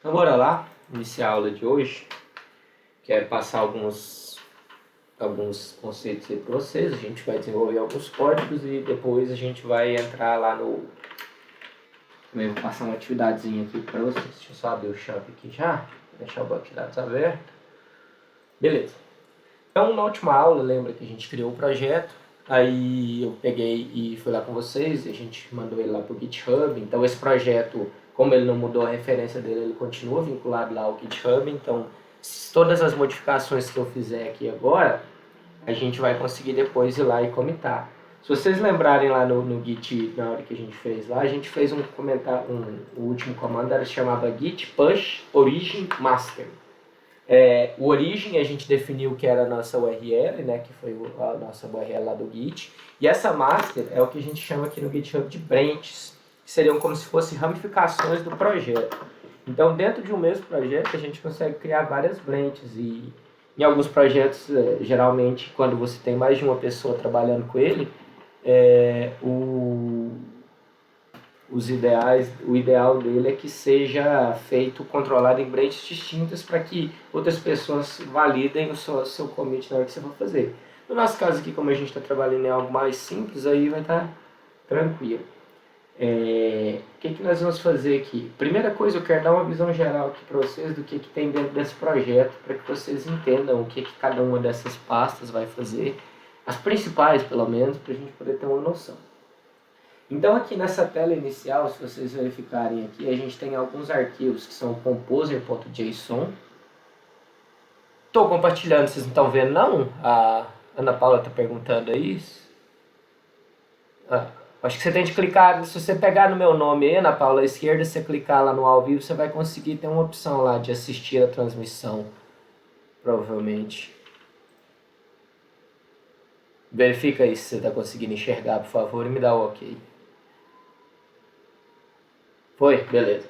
Então bora lá, iniciar a aula de hoje. Quero passar alguns conceitos aí para vocês. A gente vai desenvolver alguns códigos e depois a gente vai entrar lá no... Também vou passar uma atividadezinha aqui para vocês. Deixa eu só abrir o champ aqui já, deixar o banco de dados aberto. Beleza. Então na última aula, lembra que a gente criou um projeto. Aí eu peguei e fui lá com vocês, e a gente mandou ele lá para o GitHub. Então esse projeto, como ele não mudou a referência dele, ele continua vinculado lá ao GitHub. Então todas as modificações que eu fizer aqui agora, a gente vai conseguir depois ir lá e comitar. Se vocês lembrarem lá no Git, na hora que a gente fez lá, a gente fez o último comando, era chamava git push origin master. O origin a gente definiu que era a nossa URL, né, que foi a nossa URL lá do Git. E essa master é o que a gente chama aqui no GitHub de branches, que seriam como se fossem ramificações do projeto. Então, dentro de um mesmo projeto, a gente consegue criar várias branches. E em alguns projetos, geralmente, quando você tem mais de uma pessoa trabalhando com ele, o ideal dele é que seja feito, controlado em branches distintas para que outras pessoas validem o seu commit na hora que você for fazer. No nosso caso aqui, como a gente está trabalhando em algo mais simples, aí vai estar tranquilo. O que nós vamos fazer aqui? Primeira coisa, eu quero dar uma visão geral aqui para vocês do que tem dentro desse projeto, para que vocês entendam o que cada uma dessas pastas vai fazer, as principais pelo menos, para a gente poder ter uma noção. Então aqui nessa tela inicial, se vocês verificarem aqui, a gente tem alguns arquivos que são composer.json. Estou compartilhando, vocês não estão vendo não? A Ana Paula está perguntando aí. Acho que você tem de clicar, se você pegar no meu nome aí, Ana Paula, à esquerda, você clicar lá no ao vivo, você vai conseguir ter uma opção lá de assistir a transmissão, provavelmente. Verifica aí se você está conseguindo enxergar, por favor, e me dá o ok. Foi? Beleza.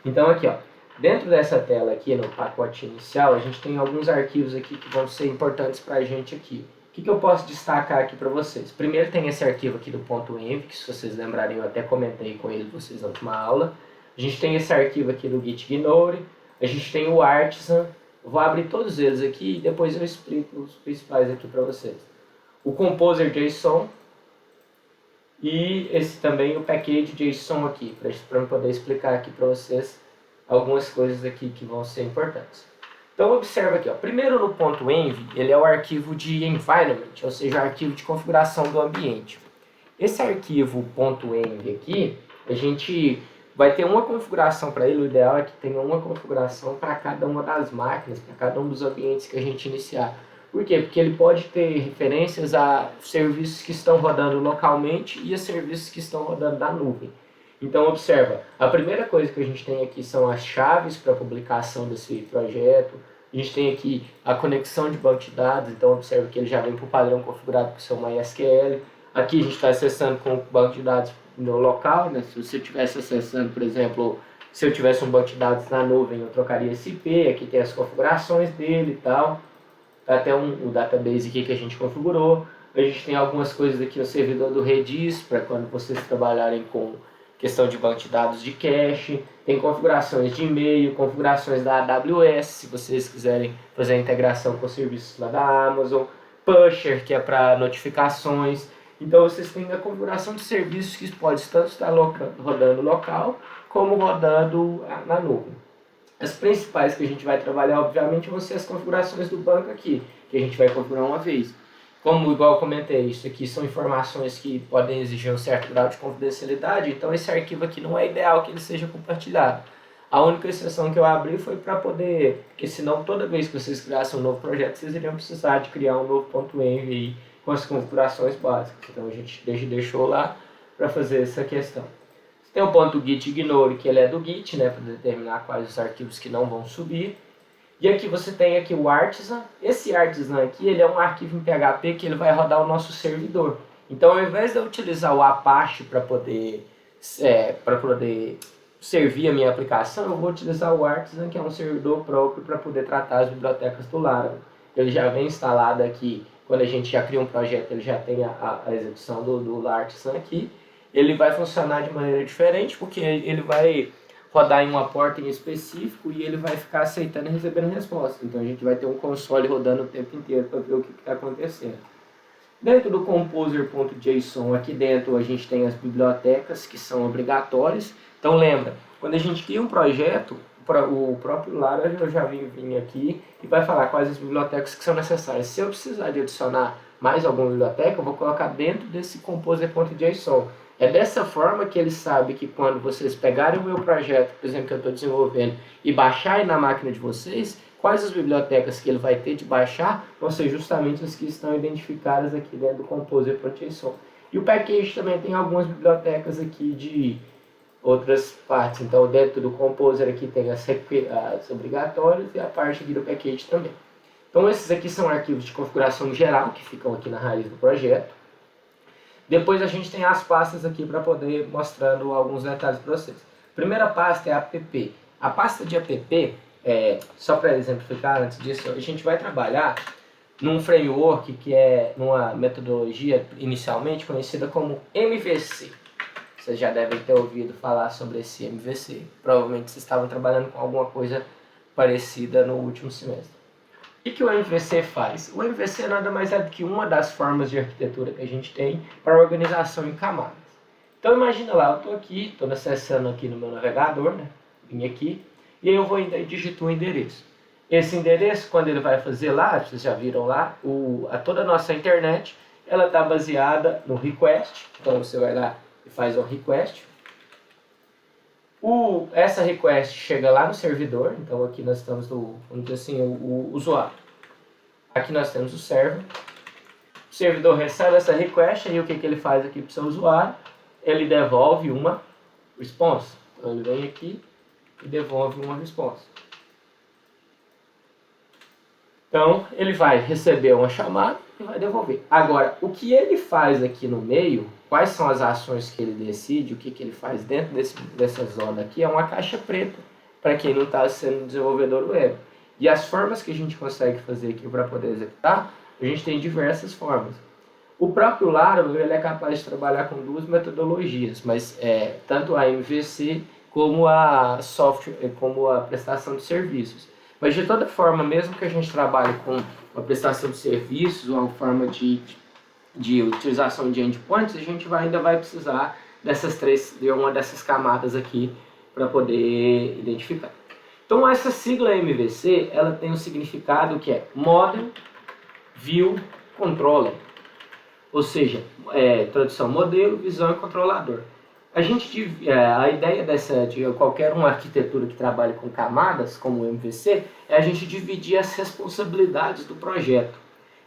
Então aqui, ó, dentro dessa tela aqui, no pacote inicial, a gente tem alguns arquivos aqui que vão ser importantes para a gente aqui. O que eu posso destacar aqui para vocês? Primeiro tem esse arquivo aqui do .env, que se vocês lembrarem eu até comentei com ele vocês na última aula. A gente tem esse arquivo aqui do gitignore, a gente tem o artisan, vou abrir todos eles aqui e depois eu explico os principais aqui para vocês. O composer.json e esse também, o package.json aqui, para eu poder explicar aqui para vocês algumas coisas aqui que vão ser importantes. Então observa aqui, ó. Primeiro no .env, ele é o arquivo de environment, ou seja, o arquivo de configuração do ambiente. Esse arquivo .env aqui, a gente vai ter uma configuração para ele, o ideal é que tenha uma configuração para cada uma das máquinas, para cada um dos ambientes que a gente iniciar. Por quê? Porque ele pode ter referências a serviços que estão rodando localmente e a serviços que estão rodando na nuvem. Então observa, a primeira coisa que a gente tem aqui são as chaves para publicação desse projeto. A gente tem aqui a conexão de banco de dados, então observa que ele já vem para o padrão configurado com o seu MySQL. Aqui a gente está acessando com o banco de dados no local, né? Se você estivesse acessando, por exemplo, se eu tivesse um banco de dados na nuvem, eu trocaria esse IP, aqui tem as configurações dele e tal. Até o database aqui que a gente configurou. A gente tem algumas coisas aqui no servidor do Redis, para quando vocês trabalharem com questão de banco de dados de cache, tem configurações de e-mail, configurações da AWS, se vocês quiserem fazer a integração com serviços lá da Amazon, Pusher, que é para notificações. Então vocês têm a configuração de serviços que pode tanto estar rodando local, como rodando na nuvem. As principais que a gente vai trabalhar, obviamente, vão ser as configurações do banco aqui, que a gente vai configurar uma vez. Como igual eu comentei, isso aqui são informações que podem exigir um certo grau de confidencialidade, então esse arquivo aqui não é ideal que ele seja compartilhado. A única exceção que eu abri foi para poder, porque senão toda vez que vocês criassem um novo projeto, vocês iriam precisar de criar um novo .env aí com as configurações básicas. Então a gente deixou lá para fazer essa questão. Tem o .gitignore, que ele é do Git, né, para determinar quais os arquivos que não vão subir. E aqui você tem aqui o artisan. Esse artisan aqui, ele é um arquivo em PHP que ele vai rodar o nosso servidor. Então, ao invés de eu utilizar o Apache para poder servir a minha aplicação, eu vou utilizar o artisan, que é um servidor próprio para poder tratar as bibliotecas do Laravel. Ele já vem instalado aqui, quando a gente já cria um projeto, ele já tem a execução do artisan aqui. Ele vai funcionar de maneira diferente, porque ele vai rodar em uma porta em específico e ele vai ficar aceitando e recebendo resposta. Então a gente vai ter um console rodando o tempo inteiro para ver o que está acontecendo. Dentro do composer.json, aqui dentro a gente tem as bibliotecas que são obrigatórias. Então lembra, quando a gente cria um projeto, o próprio Lara eu já vim aqui e vai falar quais as bibliotecas que são necessárias. Se eu precisar de adicionar mais alguma biblioteca, eu vou colocar dentro desse composer.json. É dessa forma que ele sabe que quando vocês pegarem o meu projeto, por exemplo, que eu estou desenvolvendo, e baixarem na máquina de vocês, quais as bibliotecas que ele vai ter de baixar vão ser justamente as que estão identificadas aqui dentro do composer.json. E o package também tem algumas bibliotecas aqui de outras partes. Então, dentro do composer aqui tem as obrigatórias e a parte aqui do package também. Então, esses aqui são arquivos de configuração geral que ficam aqui na raiz do projeto. Depois a gente tem as pastas aqui para poder ir mostrando alguns detalhes para vocês. Primeira pasta é app. A pasta de app, só para exemplificar antes disso, a gente vai trabalhar num framework que é numa metodologia inicialmente conhecida como MVC. Vocês já devem ter ouvido falar sobre esse MVC. Provavelmente vocês estavam trabalhando com alguma coisa parecida no último semestre. O que o MVC faz? O MVC nada mais é do que uma das formas de arquitetura que a gente tem para organização em camadas. Então imagina lá, eu estou aqui, estou acessando aqui no meu navegador, né? Vim aqui, e aí eu vou e digito um endereço. Esse endereço, quando ele vai fazer lá, vocês já viram lá, toda a nossa internet, ela está baseada no request. Então você vai lá e faz um request. Essa request chega lá no servidor, então aqui nós estamos vamos dizer assim, o usuário. Aqui nós temos o server. O servidor recebe essa request, e o que ele faz aqui para o seu usuário? Ele devolve uma response. Então ele vem aqui e devolve uma response. Então ele vai receber uma chamada e vai devolver. Agora, o que ele faz aqui no meio, quais são as ações que ele decide, o que ele faz dentro dessa zona aqui, é uma caixa preta, para quem não está sendo desenvolvedor web. E as formas que a gente consegue fazer aqui para poder executar, a gente tem diversas formas. O próprio Laravel ele é capaz de trabalhar com duas metodologias, mas tanto a MVC como a software, como a prestação de serviços. Mas de toda forma, mesmo que a gente trabalhe com a prestação de serviços ou a forma de utilização de endpoints, a gente ainda vai precisar de uma dessas camadas aqui para poder identificar. Então essa sigla MVC, ela tem um significado que é Model, View, Controller. Ou seja, tradução modelo, visão e controlador. A ideia de qualquer uma arquitetura que trabalhe com camadas, como o MVC, é a gente dividir as responsabilidades do projeto.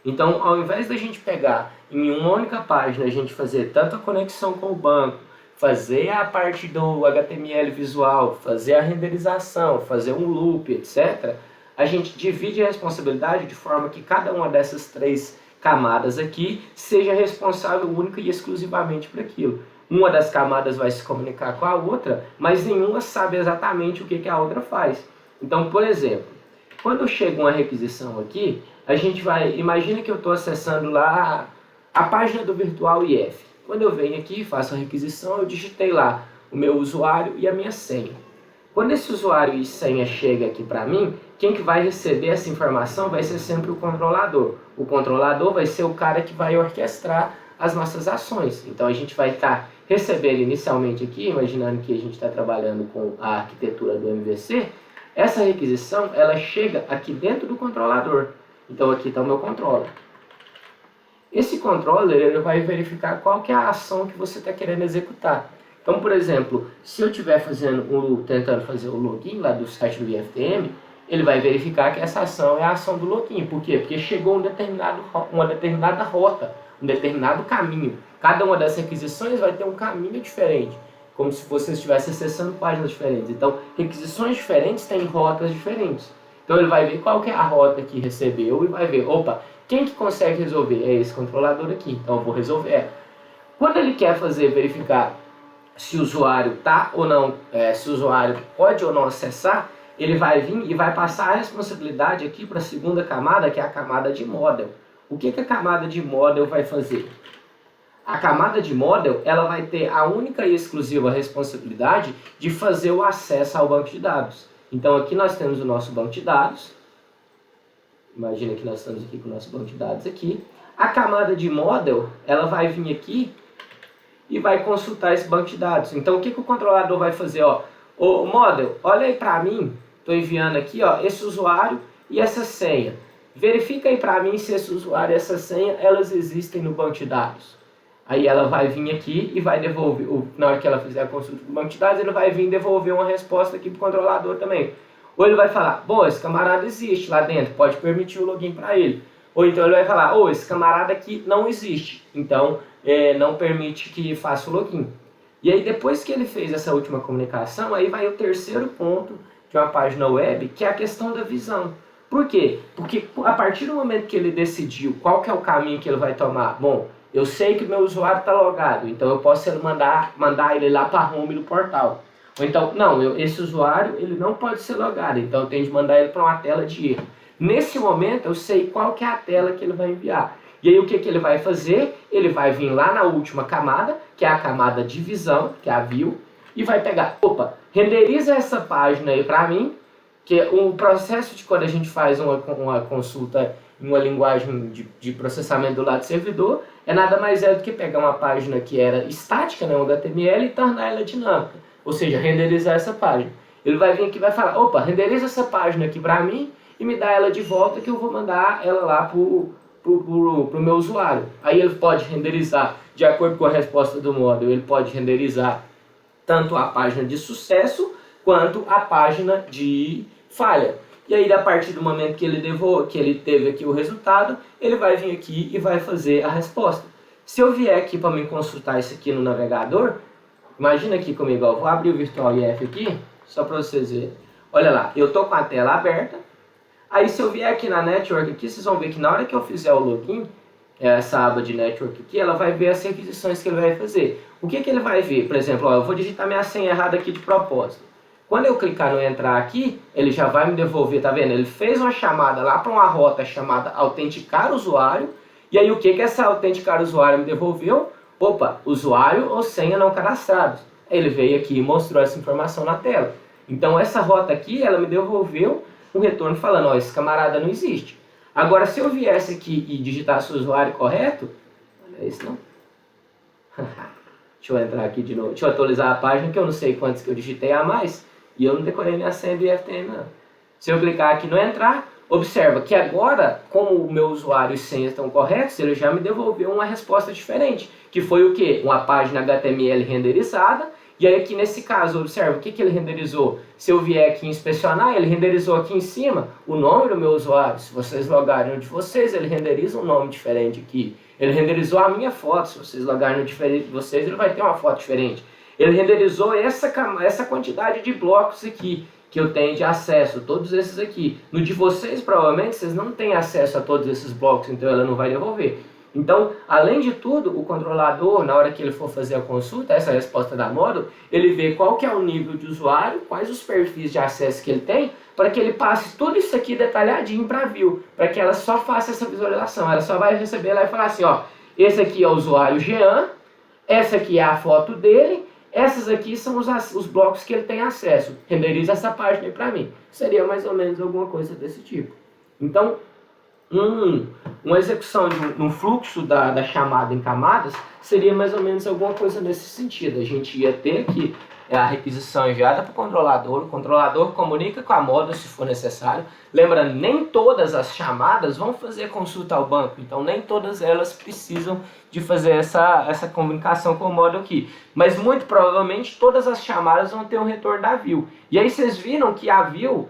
Então, ao invés da gente pegar em uma única página, a gente fazer tanto a conexão com o banco, fazer a parte do HTML visual, fazer a renderização, fazer um loop, etc., a gente divide a responsabilidade de forma que cada uma dessas três camadas aqui seja responsável única e exclusivamente por aquilo. Uma das camadas vai se comunicar com a outra, mas nenhuma sabe exatamente o que a outra faz. Então, por exemplo, quando chega uma requisição aqui, imagina que eu estou acessando lá a página do Virtual IF. Quando eu venho aqui, faço a requisição, eu digitei lá o meu usuário e a minha senha. Quando esse usuário e senha chega aqui para mim, quem que vai receber essa informação vai ser sempre o controlador. O controlador vai ser o cara que vai orquestrar as nossas ações. Então a gente vai estar recebendo inicialmente aqui, imaginando que a gente está trabalhando com a arquitetura do MVC, essa requisição ela chega aqui dentro do controlador. Então aqui está o meu controller. Esse controller ele vai verificar qual que é a ação que você está querendo executar. Então, por exemplo, se eu estiver tentando fazer o login lá do site do IFTM, ele vai verificar que essa ação é a ação do login. Por quê? Porque chegou uma determinada rota, um determinado caminho. Cada uma dessas requisições vai ter um caminho diferente, como se você estivesse acessando páginas diferentes. Então, requisições diferentes têm rotas diferentes. Então, ele vai ver qual que é a rota que recebeu e vai ver, opa, quem que consegue resolver? É esse controlador aqui, então eu vou resolver ela. Quando ele quer verificar se o usuário se o usuário pode ou não acessar, ele vai vir e vai passar a responsabilidade aqui para a segunda camada, que é a camada de model. O que a camada de model vai fazer? A camada de model, ela vai ter a única e exclusiva responsabilidade de fazer o acesso ao banco de dados. Então aqui nós temos o nosso banco de dados. Imagina que nós estamos aqui com o nosso banco de dados aqui. A camada de model, ela vai vir aqui e vai consultar esse banco de dados. Então o que o controlador vai fazer? Ó, o model, olha aí para mim, estou enviando aqui ó, esse usuário e essa senha. Verifica aí para mim se esse usuário e essa senha, elas existem no banco de dados. Aí ela vai vir aqui e vai devolver, na hora que ela fizer a consulta do banco de dados, ele vai vir devolver uma resposta aqui para o controlador também. Ou ele vai falar, bom, esse camarada existe lá dentro, pode permitir o login para ele. Ou então ele vai falar, esse camarada aqui não existe, então não permite que faça o login. E aí depois que ele fez essa última comunicação, aí vai o terceiro ponto de uma página web, que é a questão da visão. Por quê? Porque a partir do momento que ele decidiu qual que é o caminho que ele vai tomar, bom, eu sei que o meu usuário está logado, então eu posso mandar ele lá para a home do portal. Ou então, não, esse usuário ele não pode ser logado, então eu tenho de mandar ele para uma tela de erro. Nesse momento eu sei qual que é a tela que ele vai enviar. E aí o que ele vai fazer? Ele vai vir lá na última camada, que é a camada de visão, que é a view, e vai pegar, renderiza essa página aí para mim, que o processo de quando a gente faz uma consulta em uma linguagem de processamento do lado do servidor, é nada mais do que pegar uma página que era estática, né, um HTML, e tornar ela dinâmica. Ou seja, renderizar essa página. Ele vai vir aqui e vai falar, renderiza essa página aqui para mim e me dá ela de volta que eu vou mandar ela lá pro meu usuário. Aí ele pode renderizar, de acordo com a resposta do módulo, ele pode renderizar tanto a página de sucesso quanto a página de falha. E aí, a partir do momento que ele teve aqui o resultado, ele vai vir aqui e vai fazer a resposta. Se eu vier aqui para me consultar isso aqui no navegador, imagina aqui comigo, ó, vou abrir o VirtualIF aqui, só para vocês verem. Olha lá, eu estou com a tela aberta. Aí se eu vier aqui na Network aqui, vocês vão ver que na hora que eu fizer o login, essa aba de Network aqui, ela vai ver as requisições que ele vai fazer. O que ele vai ver? Por exemplo, ó, eu vou digitar minha senha errada aqui de propósito. Quando eu clicar no entrar aqui, ele já vai me devolver, tá vendo? Ele fez uma chamada lá para uma rota chamada autenticar usuário. E aí o que essa autenticar usuário me devolveu? Usuário ou senha não cadastrados. Ele veio aqui e mostrou essa informação na tela. Então essa rota aqui, ela me devolveu um retorno falando, esse camarada não existe. Agora se eu viesse aqui e digitasse o usuário correto, não é isso não. Deixa eu entrar aqui de novo, deixa eu atualizar a página que eu não sei quantos que eu digitei a mais. E eu não decorei minha senha do IFTM, não. Se eu clicar aqui no entrar, observa que agora, como o meu usuário e senha estão corretos, ele já me devolveu uma resposta diferente. Que foi o quê? Uma página HTML renderizada. E aí aqui nesse caso, observa o que ele renderizou. Se eu vier aqui inspecionar, ele renderizou aqui em cima o nome do meu usuário. Se vocês logarem no de vocês, ele renderiza um nome diferente aqui. Ele renderizou a minha foto. Se vocês logarem no diferente de vocês, ele vai ter uma foto diferente. Ele renderizou essa quantidade de blocos aqui que eu tenho de acesso, todos esses aqui. No de vocês, provavelmente, vocês não têm acesso a todos esses blocos, então ela não vai devolver. Então, além de tudo, o controlador, na hora que ele for fazer a consulta, essa resposta da módulo, ele vê qual que é o nível de usuário, quais os perfis de acesso que ele tem, para que ele passe tudo isso aqui detalhadinho para a view, para que ela só faça essa visualização. Ela só vai receber lá e falar assim, esse aqui é o usuário Jean, essa aqui é a foto dele, essas aqui são os blocos que ele tem acesso. Renderiza essa página aí para mim. Seria mais ou menos alguma coisa desse tipo. Então, uma execução de um fluxo da chamada em camadas seria mais ou menos alguma coisa nesse sentido. A gente ia ter que a requisição enviada para o controlador comunica com a módulo se for necessário. Lembra, nem todas as chamadas vão fazer consulta ao banco, então nem todas elas precisam de fazer essa comunicação com o módulo aqui. Mas muito provavelmente todas as chamadas vão ter um retorno da view. E aí vocês viram que a view,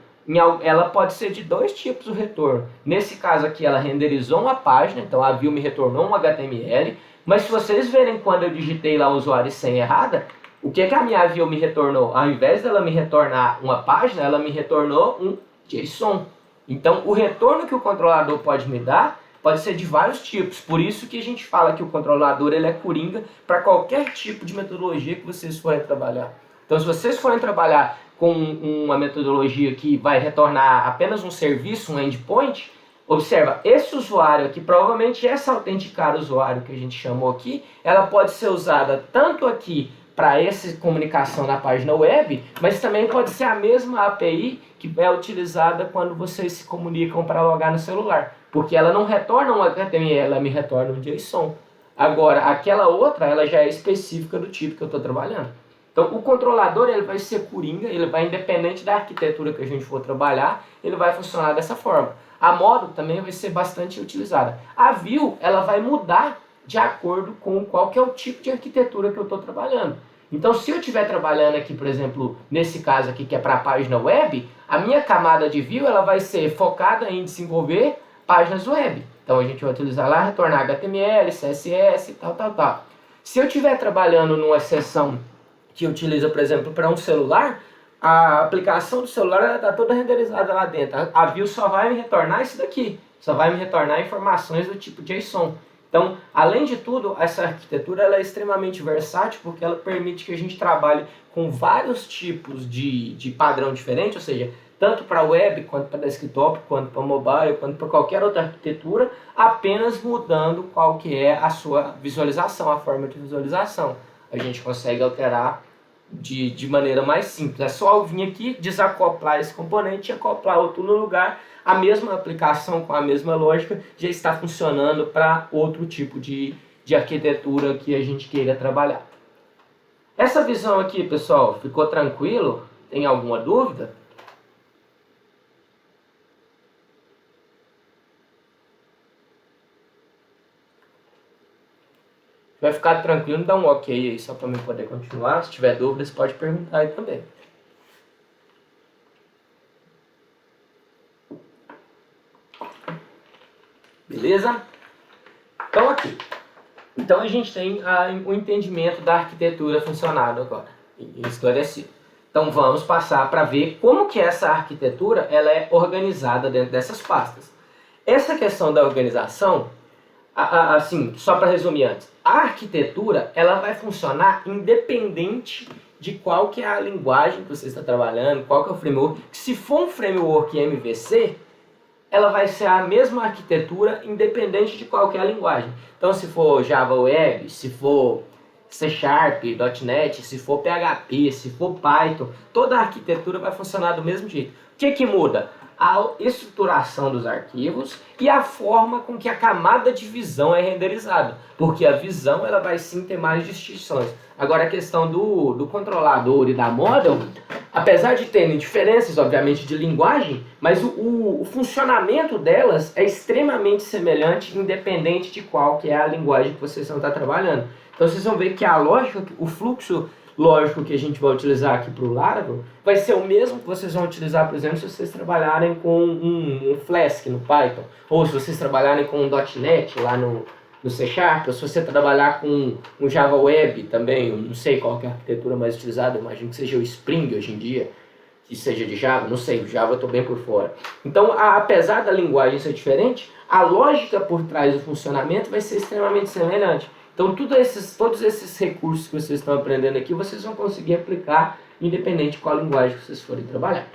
ela pode ser de dois tipos o retorno. Nesse caso aqui ela renderizou uma página, então a view me retornou um HTML, mas se vocês verem quando eu digitei lá o usuário e senha errada, o que a minha view me retornou? Ao invés dela me retornar uma página, ela me retornou um JSON. Então o retorno que o controlador pode me dar pode ser de vários tipos. Por isso que a gente fala que o controlador ele é coringa para qualquer tipo de metodologia que vocês forem trabalhar. Então se vocês forem trabalhar com uma metodologia que vai retornar apenas um serviço, um endpoint, Observa, esse usuário aqui, provavelmente essa autenticar usuário que a gente chamou aqui, ela pode ser usada tanto aqui para essa comunicação na página web, mas também pode ser a mesma API que é utilizada quando vocês se comunicam para logar no celular, porque ela não retorna um HTML, ela me retorna um JSON. Agora, aquela outra, ela já é específica do tipo que eu estou trabalhando. Então, o controlador ele vai ser coringa, ele vai, independente da arquitetura que a gente for trabalhar, ele vai funcionar dessa forma. A model também vai ser bastante utilizada. A view, ela vai mudar de acordo com qual que é o tipo de arquitetura que eu estou trabalhando. Então, se eu estiver trabalhando aqui, por exemplo, nesse caso aqui que é para a página web, a minha camada de view ela vai ser focada em desenvolver páginas web. Então, a gente vai utilizar lá, retornar HTML, CSS, tal. Se eu estiver trabalhando numa seção que utiliza, por exemplo, para um celular, a aplicação do celular está toda renderizada lá dentro. A view só vai me retornar isso daqui, só vai me retornar informações do tipo JSON. Então, além de tudo, essa arquitetura ela é extremamente versátil porque ela permite que a gente trabalhe com vários tipos de padrão diferente, ou seja, tanto para web, quanto para desktop, quanto para mobile, quanto para qualquer outra arquitetura, apenas mudando qual que é a sua visualização, a forma de visualização. A gente consegue alterar de maneira mais simples. É só eu vir aqui, desacoplar esse componente e acoplar outro no lugar. A mesma aplicação com a mesma lógica já está funcionando para outro tipo de arquitetura que a gente queira trabalhar. Essa visão aqui, pessoal, ficou tranquilo? Tem alguma dúvida? Vai ficar tranquilo, dá um ok aí só para eu poder continuar. Se tiver dúvidas, pode perguntar aí também. Beleza? Então aqui. Então a gente tem o entendimento da arquitetura funcional agora, esclarecido. Então vamos passar para ver como que essa arquitetura ela é organizada dentro dessas pastas. Essa questão da organização, assim, só para resumir antes, a arquitetura ela vai funcionar independente de qual que é a linguagem que você está trabalhando, qual que é o framework. Se for um framework MVC, ela vai ser a mesma arquitetura independente de qualquer linguagem. Então, se for Java Web, se for C Sharp, .NET, se for PHP, se for Python, toda a arquitetura vai funcionar do mesmo jeito. O que muda? A estruturação dos arquivos e a forma com que a camada de visão é renderizada, porque a visão ela vai sim ter mais distinções. Agora a questão do controlador e da model, apesar de terem diferenças, obviamente, de linguagem, mas o funcionamento delas é extremamente semelhante, independente de qual que é a linguagem que vocês vão estar trabalhando. Então vocês vão ver que a lógica, o fluxo lógico que a gente vai utilizar aqui para o Laravel vai ser o mesmo que vocês vão utilizar, por exemplo, se vocês trabalharem com um Flask no Python, ou se vocês trabalharem com um .NET lá no C Sharp, ou se você trabalhar com um Java Web também, eu não sei qual que é a arquitetura mais utilizada, eu imagino que seja o Spring hoje em dia, que seja de Java, não sei, Java eu estou bem por fora. Então, apesar da linguagem ser diferente, a lógica por trás do funcionamento vai ser extremamente semelhante. Então, todos esses recursos que vocês estão aprendendo aqui, vocês vão conseguir aplicar independente de qual linguagem vocês forem trabalhar.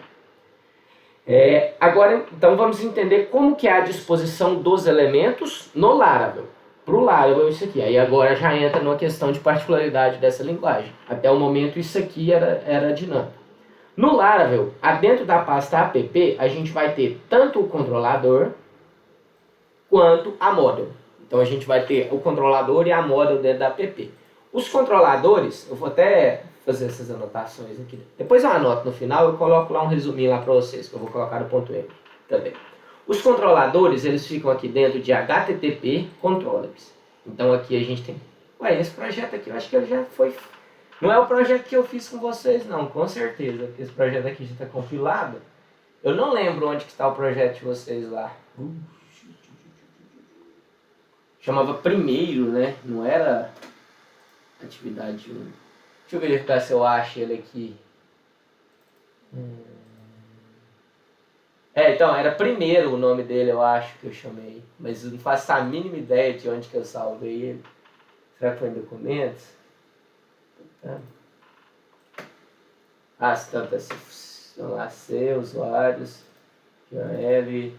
Agora, então, vamos entender como que é a disposição dos elementos no Laravel. Para o Laravel, isso aqui. Aí agora já entra numa questão de particularidade dessa linguagem. Até o momento, isso aqui era dinâmico. No Laravel, dentro da pasta app, a gente vai ter tanto o controlador quanto a model. Então a gente vai ter o controlador e a model dentro da app. Os controladores, eu vou até fazer essas anotações aqui. Depois eu anoto no final, eu coloco lá um resuminho lá para vocês, que eu vou colocar no ponto M também. Os controladores, eles ficam aqui dentro de HTTP controllers. Então aqui a gente tem... Ué, esse projeto aqui eu acho que ele já foi... Não é o projeto que eu fiz com vocês não, com certeza, porque esse projeto aqui já está compilado. Eu não lembro onde que está o projeto de vocês lá. Chamava primeiro, né? Não era atividade 1. Deixa eu verificar se eu acho ele aqui. Então, era primeiro o nome dele, eu acho que eu chamei. Mas eu não faço a mínima ideia de onde que eu salvei ele. Será que foi em documentos? As tantas. Vamos lá, C, usuários, URL.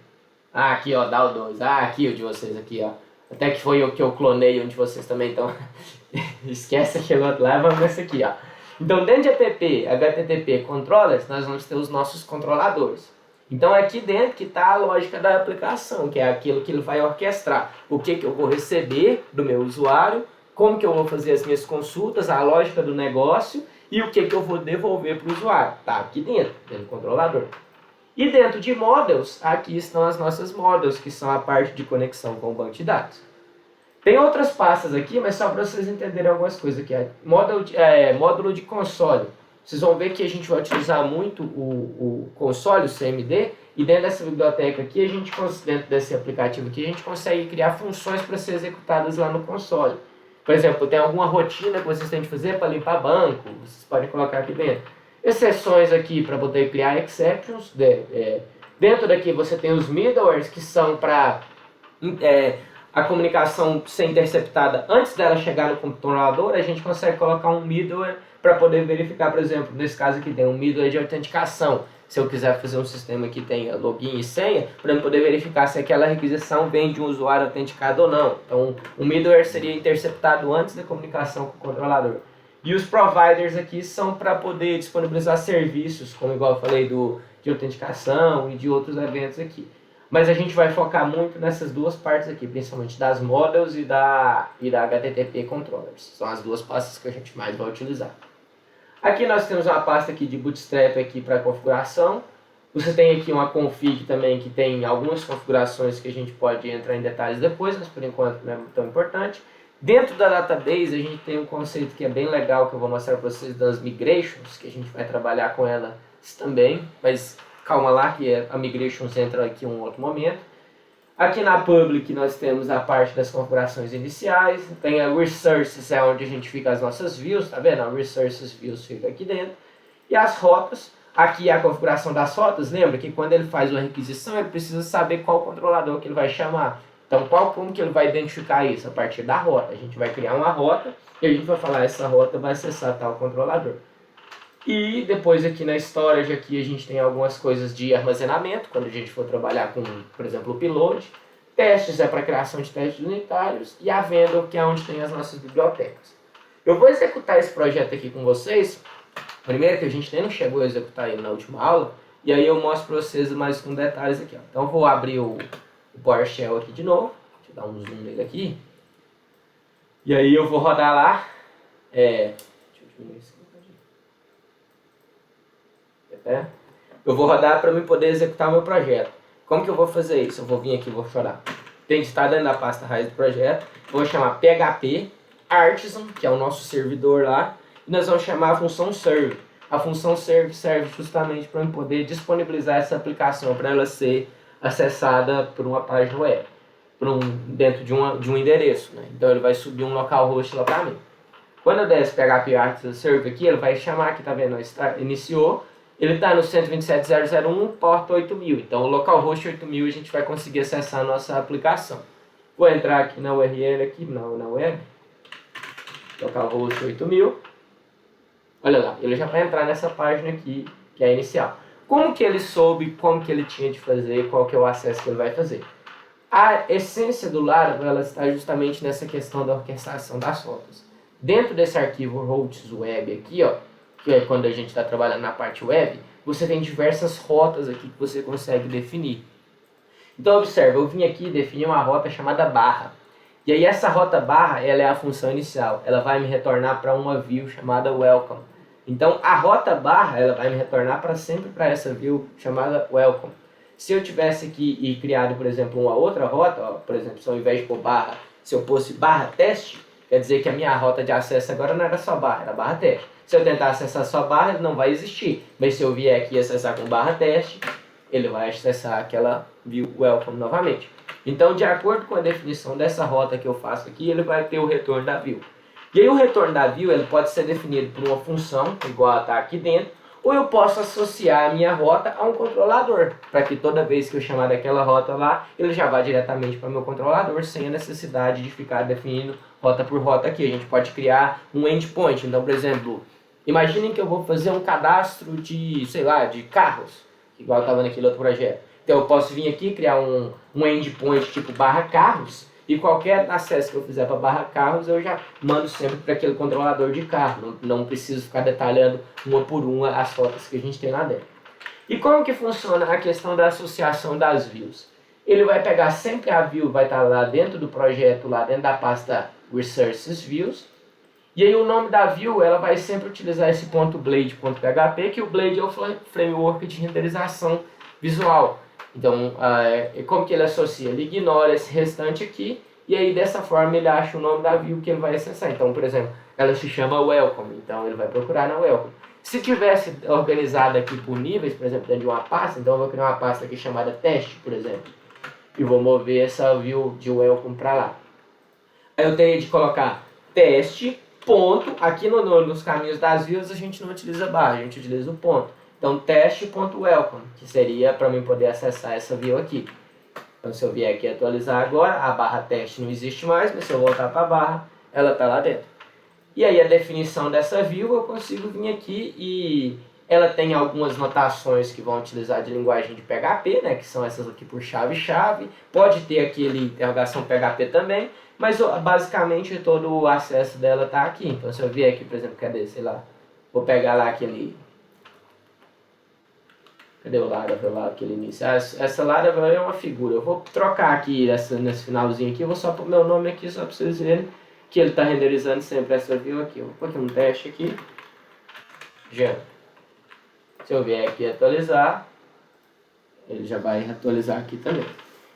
Ah, aqui, ó, dá o 2. Ah, aqui o de vocês aqui, ó. Até que foi o que eu clonei, um de vocês também, então esquece aquele outro lá, vamos nesse aqui, ó. Então, dentro de app, HTTP Controllers, nós vamos ter os nossos controladores. Então, é aqui dentro que está a lógica da aplicação, que é aquilo que ele vai orquestrar. O que eu vou receber do meu usuário, como que eu vou fazer as minhas consultas, a lógica do negócio e o que eu vou devolver para o usuário. Tá aqui dentro do controlador. E dentro de models, aqui estão as nossas models, que são a parte de conexão com o banco de dados. Tem outras pastas aqui, mas só para vocês entenderem algumas coisas aqui. Módulo de console. Vocês vão ver que a gente vai utilizar muito o console, o CMD, e dentro dessa biblioteca aqui, dentro desse aplicativo aqui, a gente consegue criar funções para ser executadas lá no console. Por exemplo, tem alguma rotina que vocês têm de fazer para limpar banco, vocês podem colocar aqui dentro. Exceções aqui para poder criar exceptions. Dentro daqui você tem os middlewares, que são para a comunicação ser interceptada antes dela chegar no controlador. A gente consegue colocar um middleware para poder verificar, por exemplo, nesse caso aqui tem um middleware de autenticação. Se eu quiser fazer um sistema que tenha login e senha, para eu poder verificar se aquela requisição vem de um usuário autenticado ou não. Então, o middleware seria interceptado antes da comunicação com o controlador. E os providers aqui são para poder disponibilizar serviços, como igual eu falei, de autenticação e de outros eventos aqui. Mas a gente vai focar muito nessas duas partes aqui, principalmente das models e da HTTP Controllers. São as duas pastas que a gente mais vai utilizar. Aqui nós temos uma pasta aqui de Bootstrap aqui para configuração. Você tem aqui uma config também que tem algumas configurações que a gente pode entrar em detalhes depois, mas por enquanto não é tão importante. Dentro da database a gente tem um conceito que é bem legal, que eu vou mostrar para vocês, das migrations, que a gente vai trabalhar com elas também, mas calma lá que a migrations entra aqui em um outro momento. Aqui na public nós temos a parte das configurações iniciais, tem a resources, é onde a gente fica as nossas views, tá vendo? A resources views fica aqui dentro. E as rotas, aqui é a configuração das rotas. Lembra que quando ele faz uma requisição, ele precisa saber qual controlador que ele vai chamar. Então, como que ele vai identificar isso? A partir da rota. A gente vai criar uma rota e a gente vai falar, essa rota vai acessar tal controlador. E depois aqui na storage, aqui a gente tem algumas coisas de armazenamento, quando a gente for trabalhar com, por exemplo, o upload. Testes é para criação de testes unitários. E a vendor, que é onde tem as nossas bibliotecas. Eu vou executar esse projeto aqui com vocês. Primeiro que a gente nem não chegou a executar ele na última aula. E aí eu mostro para vocês mais com detalhes aqui. Ó. Então eu vou abrir o PowerShell aqui de novo. Deixa eu dar um zoom nele aqui. E aí eu vou rodar lá. Deixa eu diminuir isso aqui. Eu vou rodar para eu poder executar o meu projeto. Como que eu vou fazer isso? Eu vou vir aqui e vou chorar. Tem que estar dentro da pasta raiz do projeto. Vou chamar PHP Artisan, que é o nosso servidor lá. E nós vamos chamar a função serve. A função serve serve justamente para eu poder disponibilizar essa aplicação para ela ser acessada por uma página web, dentro de um endereço. Né? Então ele vai subir um localhost lá para mim. Quando eu der esse PHP Artisan serve aqui, ele vai chamar aqui, tá vendo? Iniciou. Ele está no 127.0.0.1, porta 8000. Então, o localhost 8000 a gente vai conseguir acessar a nossa aplicação. Vou entrar aqui na URL, aqui na web. Localhost 8000. Olha lá, ele já vai entrar nessa página aqui, que é a inicial. Como que ele soube, como que ele tinha de fazer, qual que é o acesso que ele vai fazer? A essência do Laravel, ela está justamente nessa questão da orquestração das rotas. Dentro desse arquivo routes web aqui, ó, que é quando a gente está trabalhando na parte web, você tem diversas rotas aqui que você consegue definir. Então observe, eu vim aqui definir uma rota chamada barra. E aí essa rota barra, ela é a função inicial. Ela vai me retornar para uma view chamada welcome. Então a rota barra, ela vai me retornar para sempre para essa view chamada welcome. Se eu tivesse aqui e criado, por exemplo, uma outra rota, ó, por exemplo, se ao invés de pôr barra, se eu pôsse barra teste, quer dizer que a minha rota de acesso agora não era só barra, era barra teste. Se eu tentar acessar só barra, ele não vai existir. Mas se eu vier aqui acessar com barra teste, ele vai acessar aquela view welcome novamente. Então, de acordo com a definição dessa rota que eu faço aqui, ele vai ter o retorno da view. E aí o retorno da view ele pode ser definido por uma função, igual está aqui dentro, ou eu posso associar a minha rota a um controlador, para que toda vez que eu chamar daquela rota lá, ele já vá diretamente para o meu controlador, sem a necessidade de ficar definindo rota por rota aqui. A gente pode criar um endpoint. Então, por exemplo, imaginem que eu vou fazer um cadastro de, sei lá, de carros, igual estava naquele outro projeto. Então eu posso vir aqui criar um endpoint tipo barra carros, e qualquer acesso que eu fizer para barra carros eu já mando sempre para aquele controlador de carro, não preciso ficar detalhando uma por uma as fotos que a gente tem lá dentro. E como que funciona a questão da associação das views? Ele vai pegar sempre a view, vai estar lá dentro do projeto, lá dentro da pasta Resources Views, e aí o nome da view, ela vai sempre utilizar esse .blade.php, que o Blade é o framework de renderização visual. Então, como que ele associa? Ele ignora esse restante aqui, e aí dessa forma ele acha o nome da view que ele vai acessar. Então, por exemplo, ela se chama Welcome, então ele vai procurar na Welcome. Se tivesse organizado aqui por níveis, por exemplo, dentro de uma pasta, então eu vou criar uma pasta aqui chamada teste, por exemplo, e vou mover essa view de Welcome para lá. Aí eu teria de colocar teste, ponto, aqui nos caminhos das views a gente não utiliza barra, a gente utiliza o ponto. Então teste.welcome, que seria para mim poder acessar essa view aqui. Então se eu vier aqui atualizar agora, a barra teste não existe mais, mas se eu voltar para a barra, ela está lá dentro. E aí a definição dessa view eu consigo vir aqui e ela tem algumas notações que vão utilizar de linguagem de PHP, né, que são essas aqui por chave-chave. Pode ter aquele interrogação PHP também, mas basicamente todo o acesso dela está aqui. Então se eu vier aqui, por exemplo, cadê, sei lá, vou pegar lá aquele... Cadê o Laravel lá, aquele início? Essa Laravel é uma figura. Eu vou trocar aqui nesse finalzinho aqui, eu vou só pôr meu nome aqui só para vocês verem que ele está renderizando sempre essa view aqui. Eu vou pôr aqui um teste aqui. Já. Se eu vier aqui atualizar, ele já vai atualizar aqui também.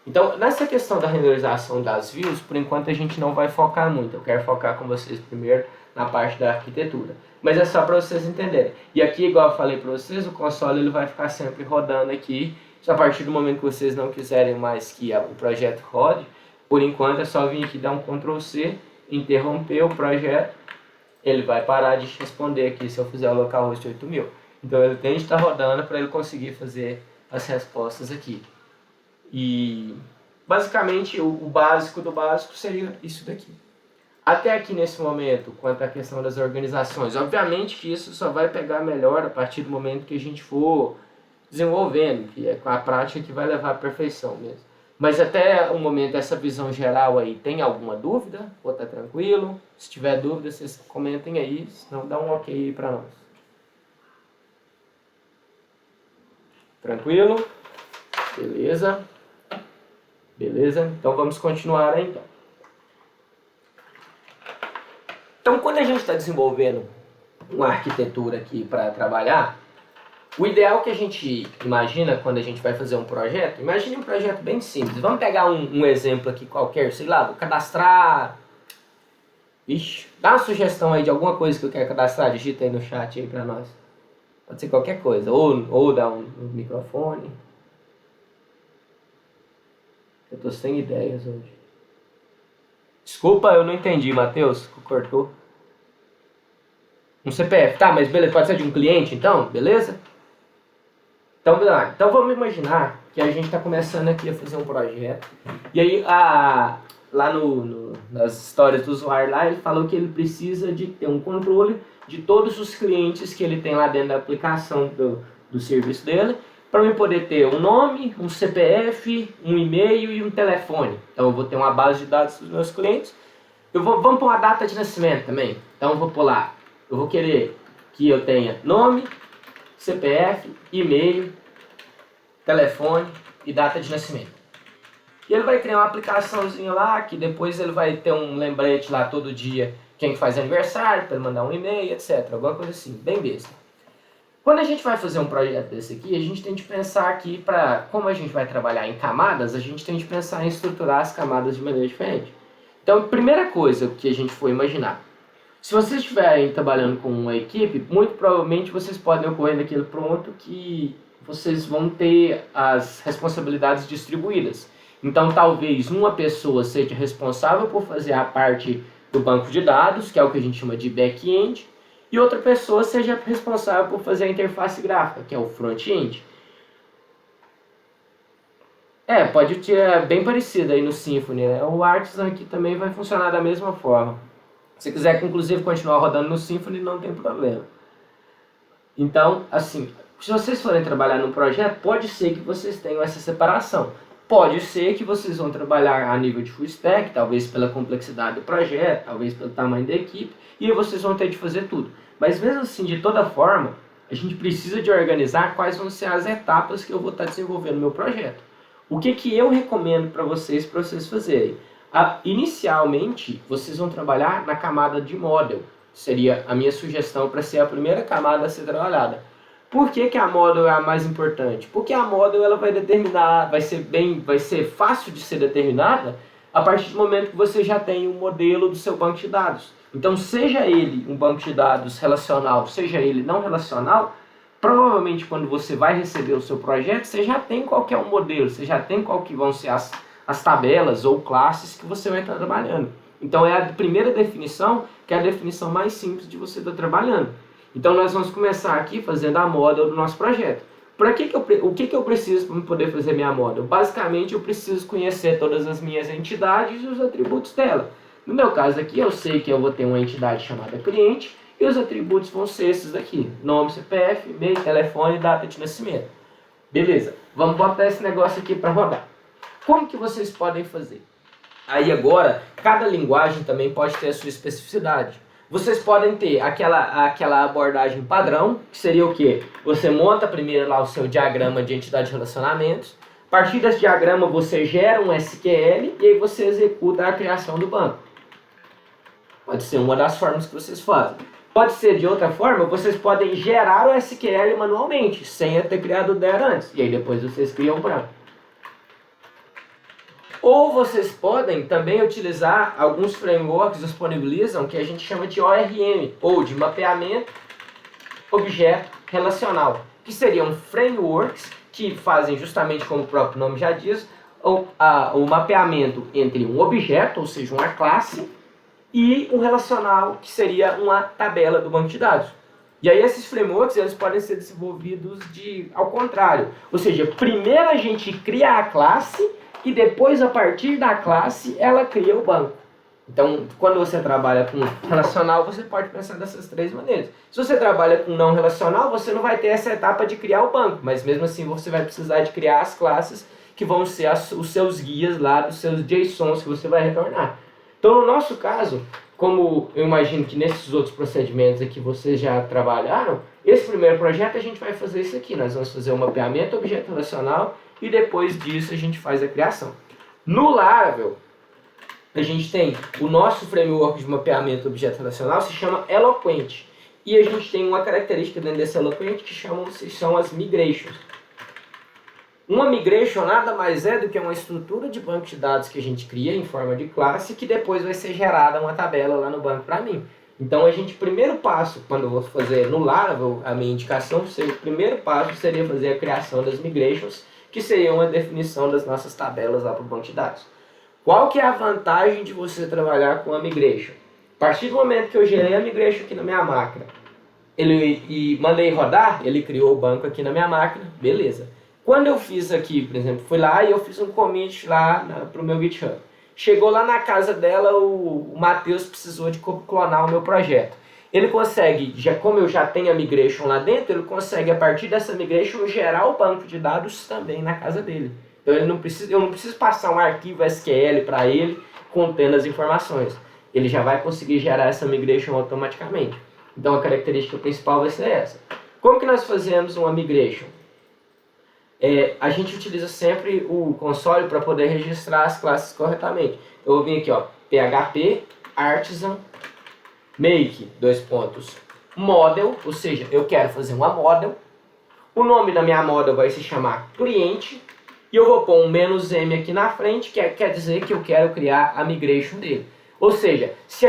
Então, nessa questão da renderização das views, por enquanto a gente não vai focar muito. Eu quero focar com vocês primeiro na parte da arquitetura. Mas é só para vocês entenderem. E aqui, igual eu falei para vocês, o console ele vai ficar sempre rodando aqui. Só a partir do momento que vocês não quiserem mais que o projeto rode, por enquanto é só vir aqui dar um Ctrl C, interromper o projeto. Ele vai parar de responder aqui se eu fizer o localhost 8000. Então ele tem que estar rodando para ele conseguir fazer as respostas aqui. E basicamente o básico do básico seria isso daqui. Até aqui nesse momento, quanto à questão das organizações, obviamente que isso só vai pegar melhor a partir do momento que a gente for desenvolvendo, que é com a prática que vai levar à perfeição mesmo. Mas até o momento, essa visão geral aí, tem alguma dúvida? Ou tá tranquilo? Se tiver dúvida, vocês comentem aí, senão dá um ok aí para nós. Tranquilo? Beleza? Beleza? Então vamos continuar aí então. Então quando a gente está desenvolvendo uma arquitetura aqui para trabalhar, o ideal que a gente imagina quando a gente vai fazer um projeto, imagine um projeto bem simples. Vamos pegar um exemplo aqui qualquer, sei lá, vou cadastrar... Ixi, dá uma sugestão aí de alguma coisa que eu quero cadastrar, digita aí no chat aí para nós. Pode ser qualquer coisa, ou dar um microfone. Eu tô sem ideias hoje. Desculpa, eu não entendi, Matheus, cortou. Um CPF, tá, mas beleza, pode ser de um cliente então, beleza? Então vamos imaginar que a gente está começando aqui a fazer um projeto. E aí, lá nas histórias do usuário lá, ele falou que ele precisa de ter um controle de todos os clientes que ele tem lá dentro da aplicação do serviço dele, para eu poder ter um nome, um CPF, um e-mail e um telefone. Então eu vou ter uma base de dados dos meus clientes. Vamos pôr uma data de nascimento também. Então eu vou pôr lá, eu vou querer que eu tenha nome, CPF, e-mail, telefone e data de nascimento. E ele vai criar uma aplicaçãozinha lá, que depois ele vai ter um lembrete lá todo dia, quem faz aniversário, para ele mandar um e-mail, etc. Alguma coisa assim, bem besta. Quando a gente vai fazer um projeto desse aqui, a gente tem de pensar aqui, como a gente vai trabalhar em camadas, a gente tem de pensar em estruturar as camadas de maneira diferente. Então, a primeira coisa que a gente for imaginar, se vocês estiverem trabalhando com uma equipe, muito provavelmente vocês podem ocorrer naquele ponto que vocês vão ter as responsabilidades distribuídas. Então, talvez uma pessoa seja responsável por fazer a parte do banco de dados, que é o que a gente chama de back-end, e outra pessoa seja responsável por fazer a interface gráfica, que é o front-end. Pode ser bem parecido aí no Symfony, né? O Artisan aqui também vai funcionar da mesma forma. Se quiser, inclusive, continuar rodando no Symfony, não tem problema. Então, assim, Se vocês forem trabalhar num projeto, pode ser que vocês tenham essa separação. Pode ser que vocês vão trabalhar a nível de full stack, talvez pela complexidade do projeto, talvez pelo tamanho da equipe, e vocês vão ter de fazer tudo. Mas mesmo assim, de toda forma, a gente precisa de organizar quais vão ser as etapas que eu vou estar desenvolvendo no meu projeto. O que eu recomendo para vocês fazerem? Inicialmente, vocês vão trabalhar na camada de model. Seria a minha sugestão para ser a primeira camada a ser trabalhada. Por que a model é a mais importante? Porque a model ela vai determinar, vai ser fácil de ser determinada a partir do momento que você já tem um modelo do seu banco de dados. Então, seja ele um banco de dados relacional, seja ele não relacional, provavelmente quando você vai receber o seu projeto, você já tem qualquer um modelo, você já tem qual que vão ser as tabelas ou classes que você vai estar trabalhando. Então, é a primeira definição, que é a definição mais simples de você estar trabalhando. Então, nós vamos começar aqui fazendo a model do nosso projeto. O que eu preciso para poder fazer minha model? Basicamente, eu preciso conhecer todas as minhas entidades e os atributos dela. No meu caso aqui, eu sei que eu vou ter uma entidade chamada cliente e os atributos vão ser esses daqui. Nome, CPF, e-mail, telefone e data de nascimento. Beleza, vamos botar esse negócio aqui para rodar. Como que vocês podem fazer? Aí agora, cada linguagem também pode ter a sua especificidade. Vocês podem ter aquela abordagem padrão, que seria o quê? Você monta primeiro lá o seu diagrama de entidade de relacionamentos. A partir desse diagrama você gera um SQL e aí você executa a criação do banco. Pode ser uma das formas que vocês fazem. Pode ser de outra forma, vocês podem gerar o SQL manualmente, sem ter criado o DER antes. E aí depois vocês criam o banco. Ou vocês podem também utilizar alguns frameworks que disponibilizam que a gente chama de ORM, ou de mapeamento objeto relacional, que seriam frameworks que fazem justamente como o próprio nome já diz, o mapeamento entre um objeto, ou seja, uma classe, e um relacional, que seria uma tabela do banco de dados. E aí esses frameworks eles podem ser desenvolvidos ao contrário, ou seja, primeiro a gente cria a classe e depois, a partir da classe, ela cria o banco. Então, quando você trabalha com relacional, você pode pensar dessas três maneiras. Se você trabalha com não relacional, você não vai ter essa etapa de criar o banco, mas mesmo assim você vai precisar de criar as classes que vão ser os seus guias lá, dos seus JSONs que você vai retornar. Então, no nosso caso, como eu imagino que nesses outros procedimentos aqui vocês já trabalharam, esse primeiro projeto a gente vai fazer isso aqui. Nós vamos fazer o mapeamento objeto relacional e depois disso a gente faz a criação. No Laravel, a gente tem o nosso framework de mapeamento objeto relacional, se chama Eloquent. E a gente tem uma característica dentro desse Eloquent que são as migrations. Uma migration nada mais é do que uma estrutura de banco de dados que a gente cria em forma de classe que depois vai ser gerada uma tabela lá no banco para mim. Então, primeiro passo, quando eu vou fazer no Laravel, a minha indicação, o primeiro passo seria fazer a criação das migrations, que seria uma definição das nossas tabelas lá para o banco de dados. Qual que é a vantagem de você trabalhar com a migration? A partir do momento que eu gerei a migration aqui na minha máquina, e mandei rodar, ele criou o banco aqui na minha máquina, beleza. Quando eu fiz aqui, por exemplo, fui lá e eu fiz um commit lá para o meu GitHub. Chegou lá na casa dela, o Matheus precisou de clonar o meu projeto. Ele consegue, como eu já tenho a migration lá dentro, ele consegue, a partir dessa migration, gerar o banco de dados também na casa dele. Então eu não preciso passar um arquivo SQL para ele contendo as informações. Ele já vai conseguir gerar essa migration automaticamente. Então a característica principal vai ser essa. Como que nós fazemos uma migration? A gente utiliza sempre o console para poder registrar as classes corretamente. Eu vou vir aqui, ó, PHP, Artisan, make, model, ou seja, eu quero fazer uma model. O nome da minha model vai se chamar cliente. E eu vou pôr um "-m" aqui na frente, que quer dizer que eu quero criar a migration dele. Ou seja, se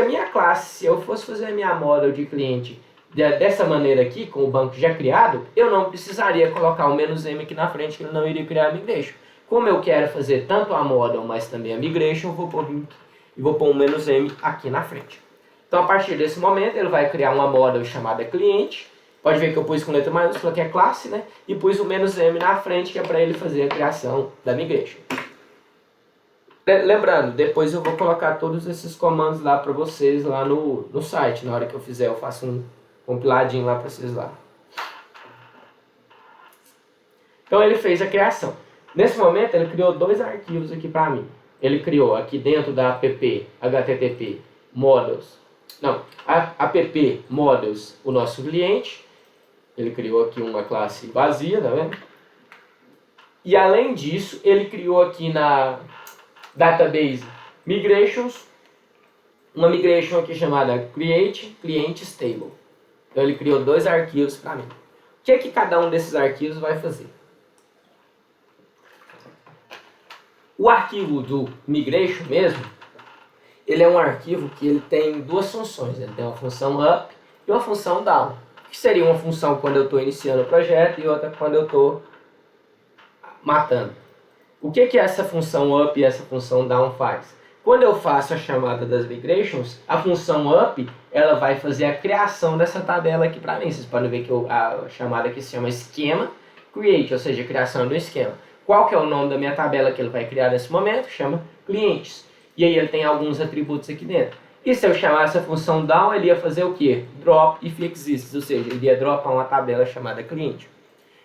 eu fosse fazer a minha model de cliente dessa maneira aqui, com o banco já criado, eu não precisaria colocar o "-m" aqui na frente, que ele não iria criar a migration. Como eu quero fazer tanto a model, mas também a migration, eu vou pôr um "-m" aqui na frente. Então, a partir desse momento, ele vai criar uma model chamada cliente. Pode ver que eu pus com letra maiúscula, que é classe, né? E pus o "-m" na frente, que é para ele fazer a criação da migration. Lembrando, depois eu vou colocar todos esses comandos lá para vocês lá no site. Na hora que eu fizer, eu faço um compiladinho lá para vocês lá. Então ele fez a criação. Nesse momento ele criou dois arquivos aqui para mim. Ele criou aqui dentro da app http models, não, app models, o nosso cliente. Ele criou aqui uma classe vazia, tá vendo? E além disso, ele criou aqui na database migrations, uma migration aqui chamada create client table. Então ele criou dois arquivos para mim. O que é que cada um desses arquivos vai fazer? O arquivo do migration mesmo, ele é um arquivo que ele tem duas funções. Ele tem uma função up e uma função down. Que seria uma função quando eu estou iniciando o projeto e outra quando eu estou matando. O que essa função up e essa função down faz? Quando eu faço a chamada das migrations, a função up ela vai fazer a criação dessa tabela aqui para mim. Vocês podem ver que a chamada aqui se chama esquema create, ou seja, criação do esquema. Qual que é o nome da minha tabela que ele vai criar nesse momento? Chama clientes. E aí ele tem alguns atributos aqui dentro. E se eu chamar essa função down, ele ia fazer o quê? Drop if exists, ou seja, ele ia dropar uma tabela chamada cliente.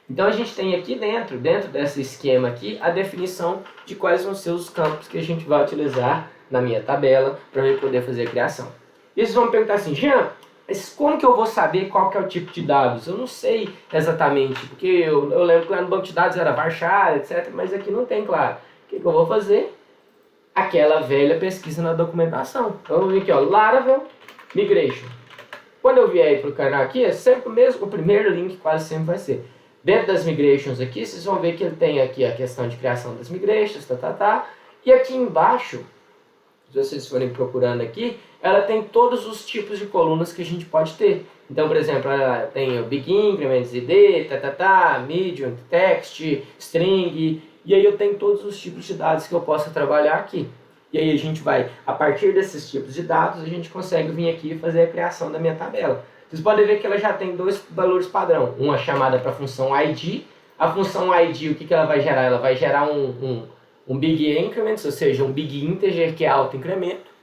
Então a gente tem aqui dentro desse esquema aqui, a definição de quais vão ser os campos que a gente vai utilizar na minha tabela para eu poder fazer a criação. E vocês vão me perguntar assim, Jean, mas como que eu vou saber qual que é o tipo de dados? Eu não sei exatamente, porque eu lembro que lá no banco de dados era varchar, etc, mas aqui não tem, claro. O que eu vou fazer? Aquela velha pesquisa na documentação. Então eu vou vir aqui, ó, Laravel Migration. Quando eu vier para o canal aqui, é sempre o primeiro link quase sempre vai ser. Dentro das migrations aqui, vocês vão ver que ele tem aqui a questão de criação das migrations, E aqui embaixo, se vocês forem procurando aqui, ela tem todos os tipos de colunas que a gente pode ter. Então, por exemplo, ela tem o Big Increments, ID, Medium, Text, String, e aí eu tenho todos os tipos de dados que eu posso trabalhar aqui. E aí a gente vai, a partir desses tipos de dados, a gente consegue vir aqui e fazer a criação da minha tabela. Vocês podem ver que ela já tem dois valores padrão. Uma chamada para a função ID. A função ID, o que ela vai gerar? Ela vai gerar um Big Increments, ou seja, um Big Integer, que é alto incremento.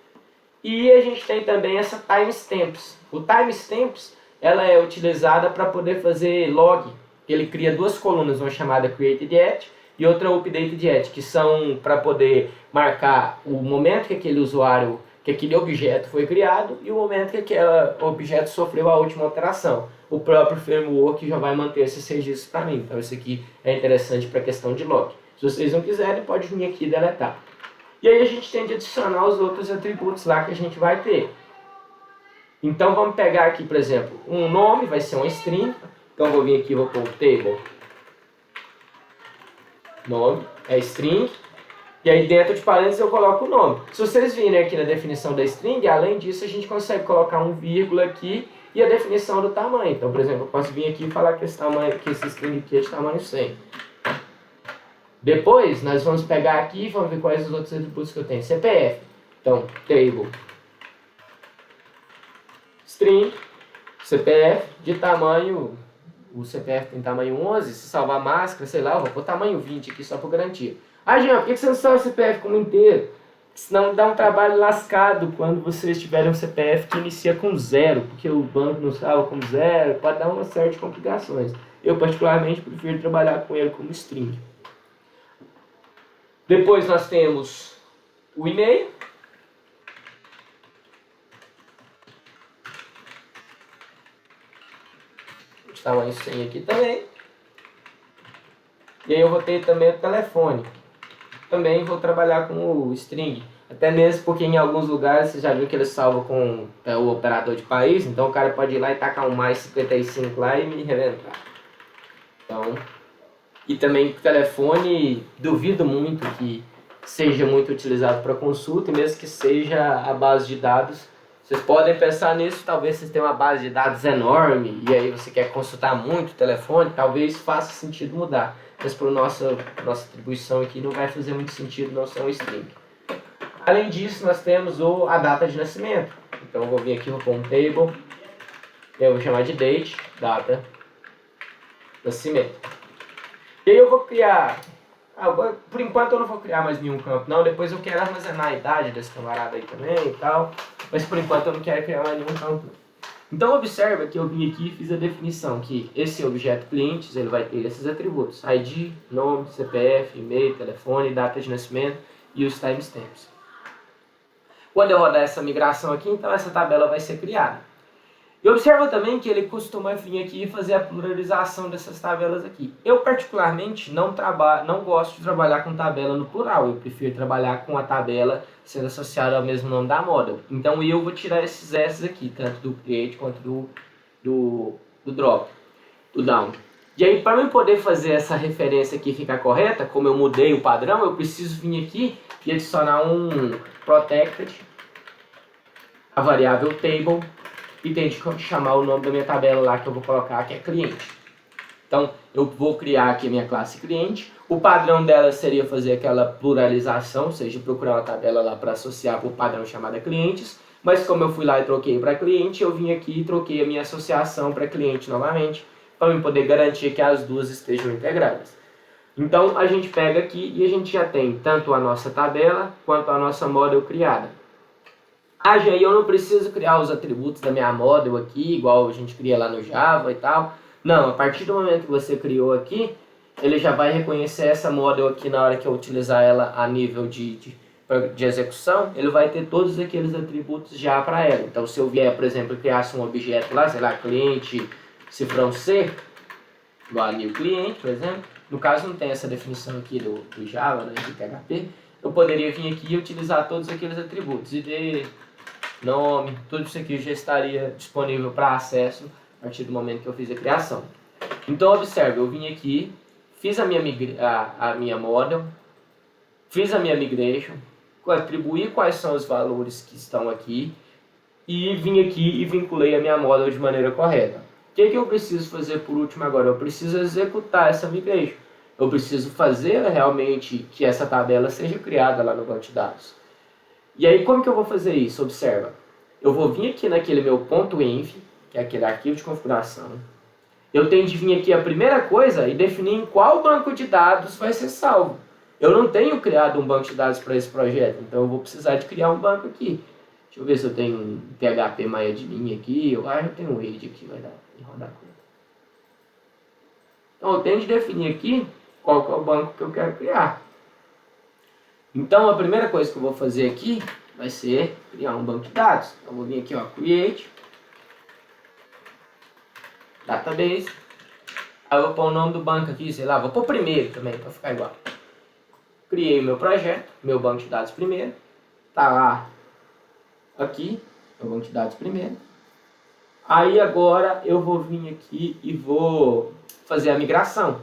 E a gente tem também essa timestamps. O timestamps, ela é utilizada para poder fazer log. Ele cria duas colunas, uma chamada created at e outra updated at, que são para poder marcar o momento que aquele usuário, que aquele objeto foi criado e o momento que aquele objeto sofreu a última alteração. O próprio framework já vai manter esses registros para mim. Então isso aqui é interessante para a questão de log. Se vocês não quiserem, pode vir aqui e deletar. E aí a gente tem de adicionar os outros atributos lá que a gente vai ter. Então vamos pegar aqui, por exemplo, um nome, vai ser uma string. Então eu vou vir aqui e vou pôr o table. Nome é string. E aí dentro de parênteses eu coloco o nome. Se vocês virem aqui na definição da string, além disso a gente consegue colocar um vírgula aqui e a definição do tamanho. Então, por exemplo, eu posso vir aqui e falar que esse string aqui é de tamanho 100. Depois nós vamos pegar aqui e vamos ver quais os outros atributos que eu tenho. CPF. Então, table string CPF de tamanho, o CPF tem tamanho 11, se salvar máscara, sei lá, eu vou pôr tamanho 20 aqui só por garantia. Ah, Jean, por que você não salva o CPF como inteiro? Senão dá um trabalho lascado quando vocês tiverem um CPF que inicia com 0, porque o banco não salva como 0, pode dar uma série de complicações. Eu particularmente prefiro trabalhar com ele como string. Depois nós temos o e-mail. De tamanho 100 aqui também. E aí eu vou ter também o telefone. Também vou trabalhar com o string. Até mesmo porque em alguns lugares você já viu que eles salvam com o operador de país. Então o cara pode ir lá e tacar um mais 55 lá e me reventar. Então, e também o telefone, duvido muito que seja muito utilizado para consulta. E mesmo que seja a base de dados, vocês podem pensar nisso. Talvez vocês tenham uma base de dados enorme e aí você quer consultar muito o telefone. Talvez faça sentido mudar. Mas para nossa atribuição aqui não vai fazer muito sentido não ser um string. Além disso, nós temos a data de nascimento. Então eu vou vir aqui, vou pôr um table. Eu vou chamar de date, data, nascimento. E aí eu vou criar... por enquanto eu não vou criar mais nenhum campo, não. Depois eu quero armazenar a idade desse camarada aí também e tal. Mas por enquanto eu não quero criar mais nenhum campo. Então observa que eu vim aqui e fiz a definição que esse objeto clientes ele vai ter esses atributos: ID, nome, CPF, e-mail, telefone, data de nascimento e os timestamps. Quando eu rodar essa migração aqui, então essa tabela vai ser criada. E observa também que ele costuma vir aqui e fazer a pluralização dessas tabelas aqui. Eu particularmente não gosto de trabalhar com tabela no plural, eu prefiro trabalhar com a tabela sendo associada ao mesmo nome da model. Então eu vou tirar esses S aqui, tanto do create quanto do drop, do down. E aí, para eu poder fazer essa referência aqui ficar correta, como eu mudei o padrão, eu preciso vir aqui e adicionar um protected, a variável table, e tem que chamar o nome da minha tabela lá que eu vou colocar, que é cliente. Então, eu vou criar aqui a minha classe cliente. O padrão dela seria fazer aquela pluralização, ou seja, procurar uma tabela lá para associar para o padrão chamada clientes. Mas como eu fui lá e troquei para cliente, eu vim aqui e troquei a minha associação para cliente novamente, para eu poder garantir que as duas estejam integradas. Então, a gente pega aqui e a gente já tem tanto a nossa tabela quanto a nossa model criada. Aí eu não preciso criar os atributos da minha model aqui, igual a gente cria lá no Java e tal. Não, a partir do momento que você criou aqui, ele já vai reconhecer essa model aqui na hora que eu utilizar ela a nível de execução, ele vai ter todos aqueles atributos já para ela. Então se eu vier, por exemplo, criasse um objeto lá, sei lá, cliente cifrão C, igual a new cliente, por exemplo, no caso não tem essa definição aqui do Java, né, de PHP, eu poderia vir aqui e utilizar todos aqueles atributos, ID, nome, tudo isso aqui já estaria disponível para acesso a partir do momento que eu fiz a criação. Então observe, eu vim aqui, fiz a minha model, fiz a minha migration, atribuí quais são os valores que estão aqui e vim aqui e vinculei a minha model de maneira correta. O que eu preciso fazer por último agora? Eu preciso executar essa migration. Eu preciso fazer realmente que essa tabela seja criada lá no banco de dados. E aí, como que eu vou fazer isso? Observa. Eu vou vir aqui naquele meu .env, que é aquele arquivo de configuração. Eu tenho de vir aqui a primeira coisa e definir em qual banco de dados vai ser salvo. Eu não tenho criado um banco de dados para esse projeto, então eu vou precisar de criar um banco aqui. Deixa eu ver se eu tenho um PHP MyAdmin aqui. Eu acho que eu tenho um RAID aqui, vai dar e rodar com ele. Então eu tenho de definir aqui qual que é o banco que eu quero criar. Então a primeira coisa que eu vou fazer aqui vai ser criar um banco de dados. Então eu vou vir aqui, ó, create database. Aí eu vou pôr o nome do banco aqui, sei lá, vou pôr primeiro também, para ficar igual. Criei o meu projeto, meu banco de dados primeiro. Tá lá, aqui, meu banco de dados primeiro. Aí agora eu vou vir aqui e vou fazer a migração.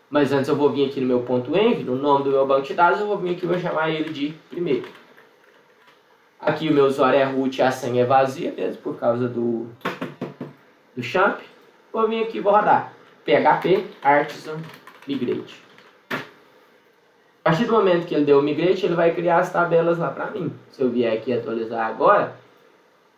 Mas antes eu vou vir aqui no meu .env, no nome do meu banco de dados, eu vou vir aqui e vou chamar ele de primeiro. Aqui o meu usuário é root e a senha é vazia mesmo, por causa do champ. Vou vir aqui e vou rodar php artisan migrate. A partir do momento que ele deu o migrate, ele vai criar as tabelas lá para mim. Se eu vier aqui atualizar agora,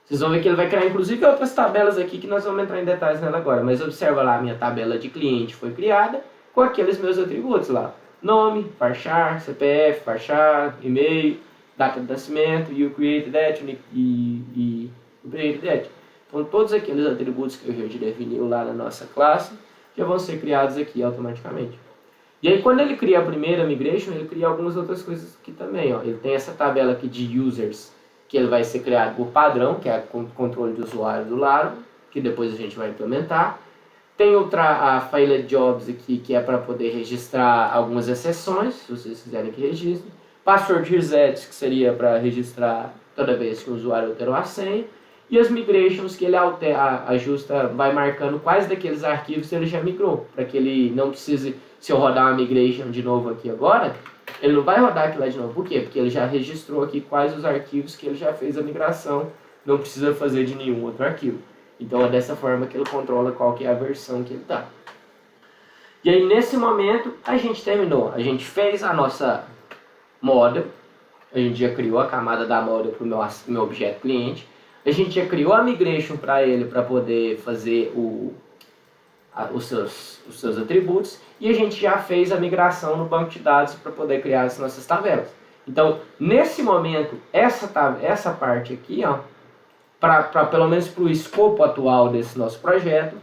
vocês vão ver que ele vai criar inclusive outras tabelas aqui que nós vamos entrar em detalhes nela agora. Mas observa lá, a minha tabela de cliente foi criada com aqueles meus atributos lá. Nome, varchar, CPF, varchar, e-mail, data de nascimento, you created that e you created that. Então todos aqueles atributos que eu já definiu lá na nossa classe já vão ser criados aqui automaticamente. E aí quando ele cria a primeira migration, ele cria algumas outras coisas aqui também. Ó. Ele tem essa tabela aqui de users, que ele vai ser criado por padrão, que é o controle de usuário do Laravel, que depois a gente vai implementar. Tem a file jobs aqui, que é para poder registrar algumas exceções, se vocês quiserem que registre. Password reset, que seria para registrar toda vez que o usuário alterou a senha. E as migrations, que ele ajusta, vai marcando quais daqueles arquivos ele já migrou, para que ele não precise, se eu rodar uma migration de novo aqui agora, ele não vai rodar aquilo lá de novo. Por quê? Porque ele já registrou aqui quais os arquivos que ele já fez a migração, não precisa fazer de nenhum outro arquivo. Então é dessa forma que ele controla qual que é a versão que ele está. E aí nesse momento a gente terminou. A gente fez a nossa model, a gente já criou a camada da model para o meu objeto cliente, a gente já criou a migration para ele para poder fazer os seus atributos, e a gente já fez a migração no banco de dados para poder criar as nossas tabelas. Então nesse momento essa parte aqui, ó, pelo menos para o escopo atual desse nosso projeto,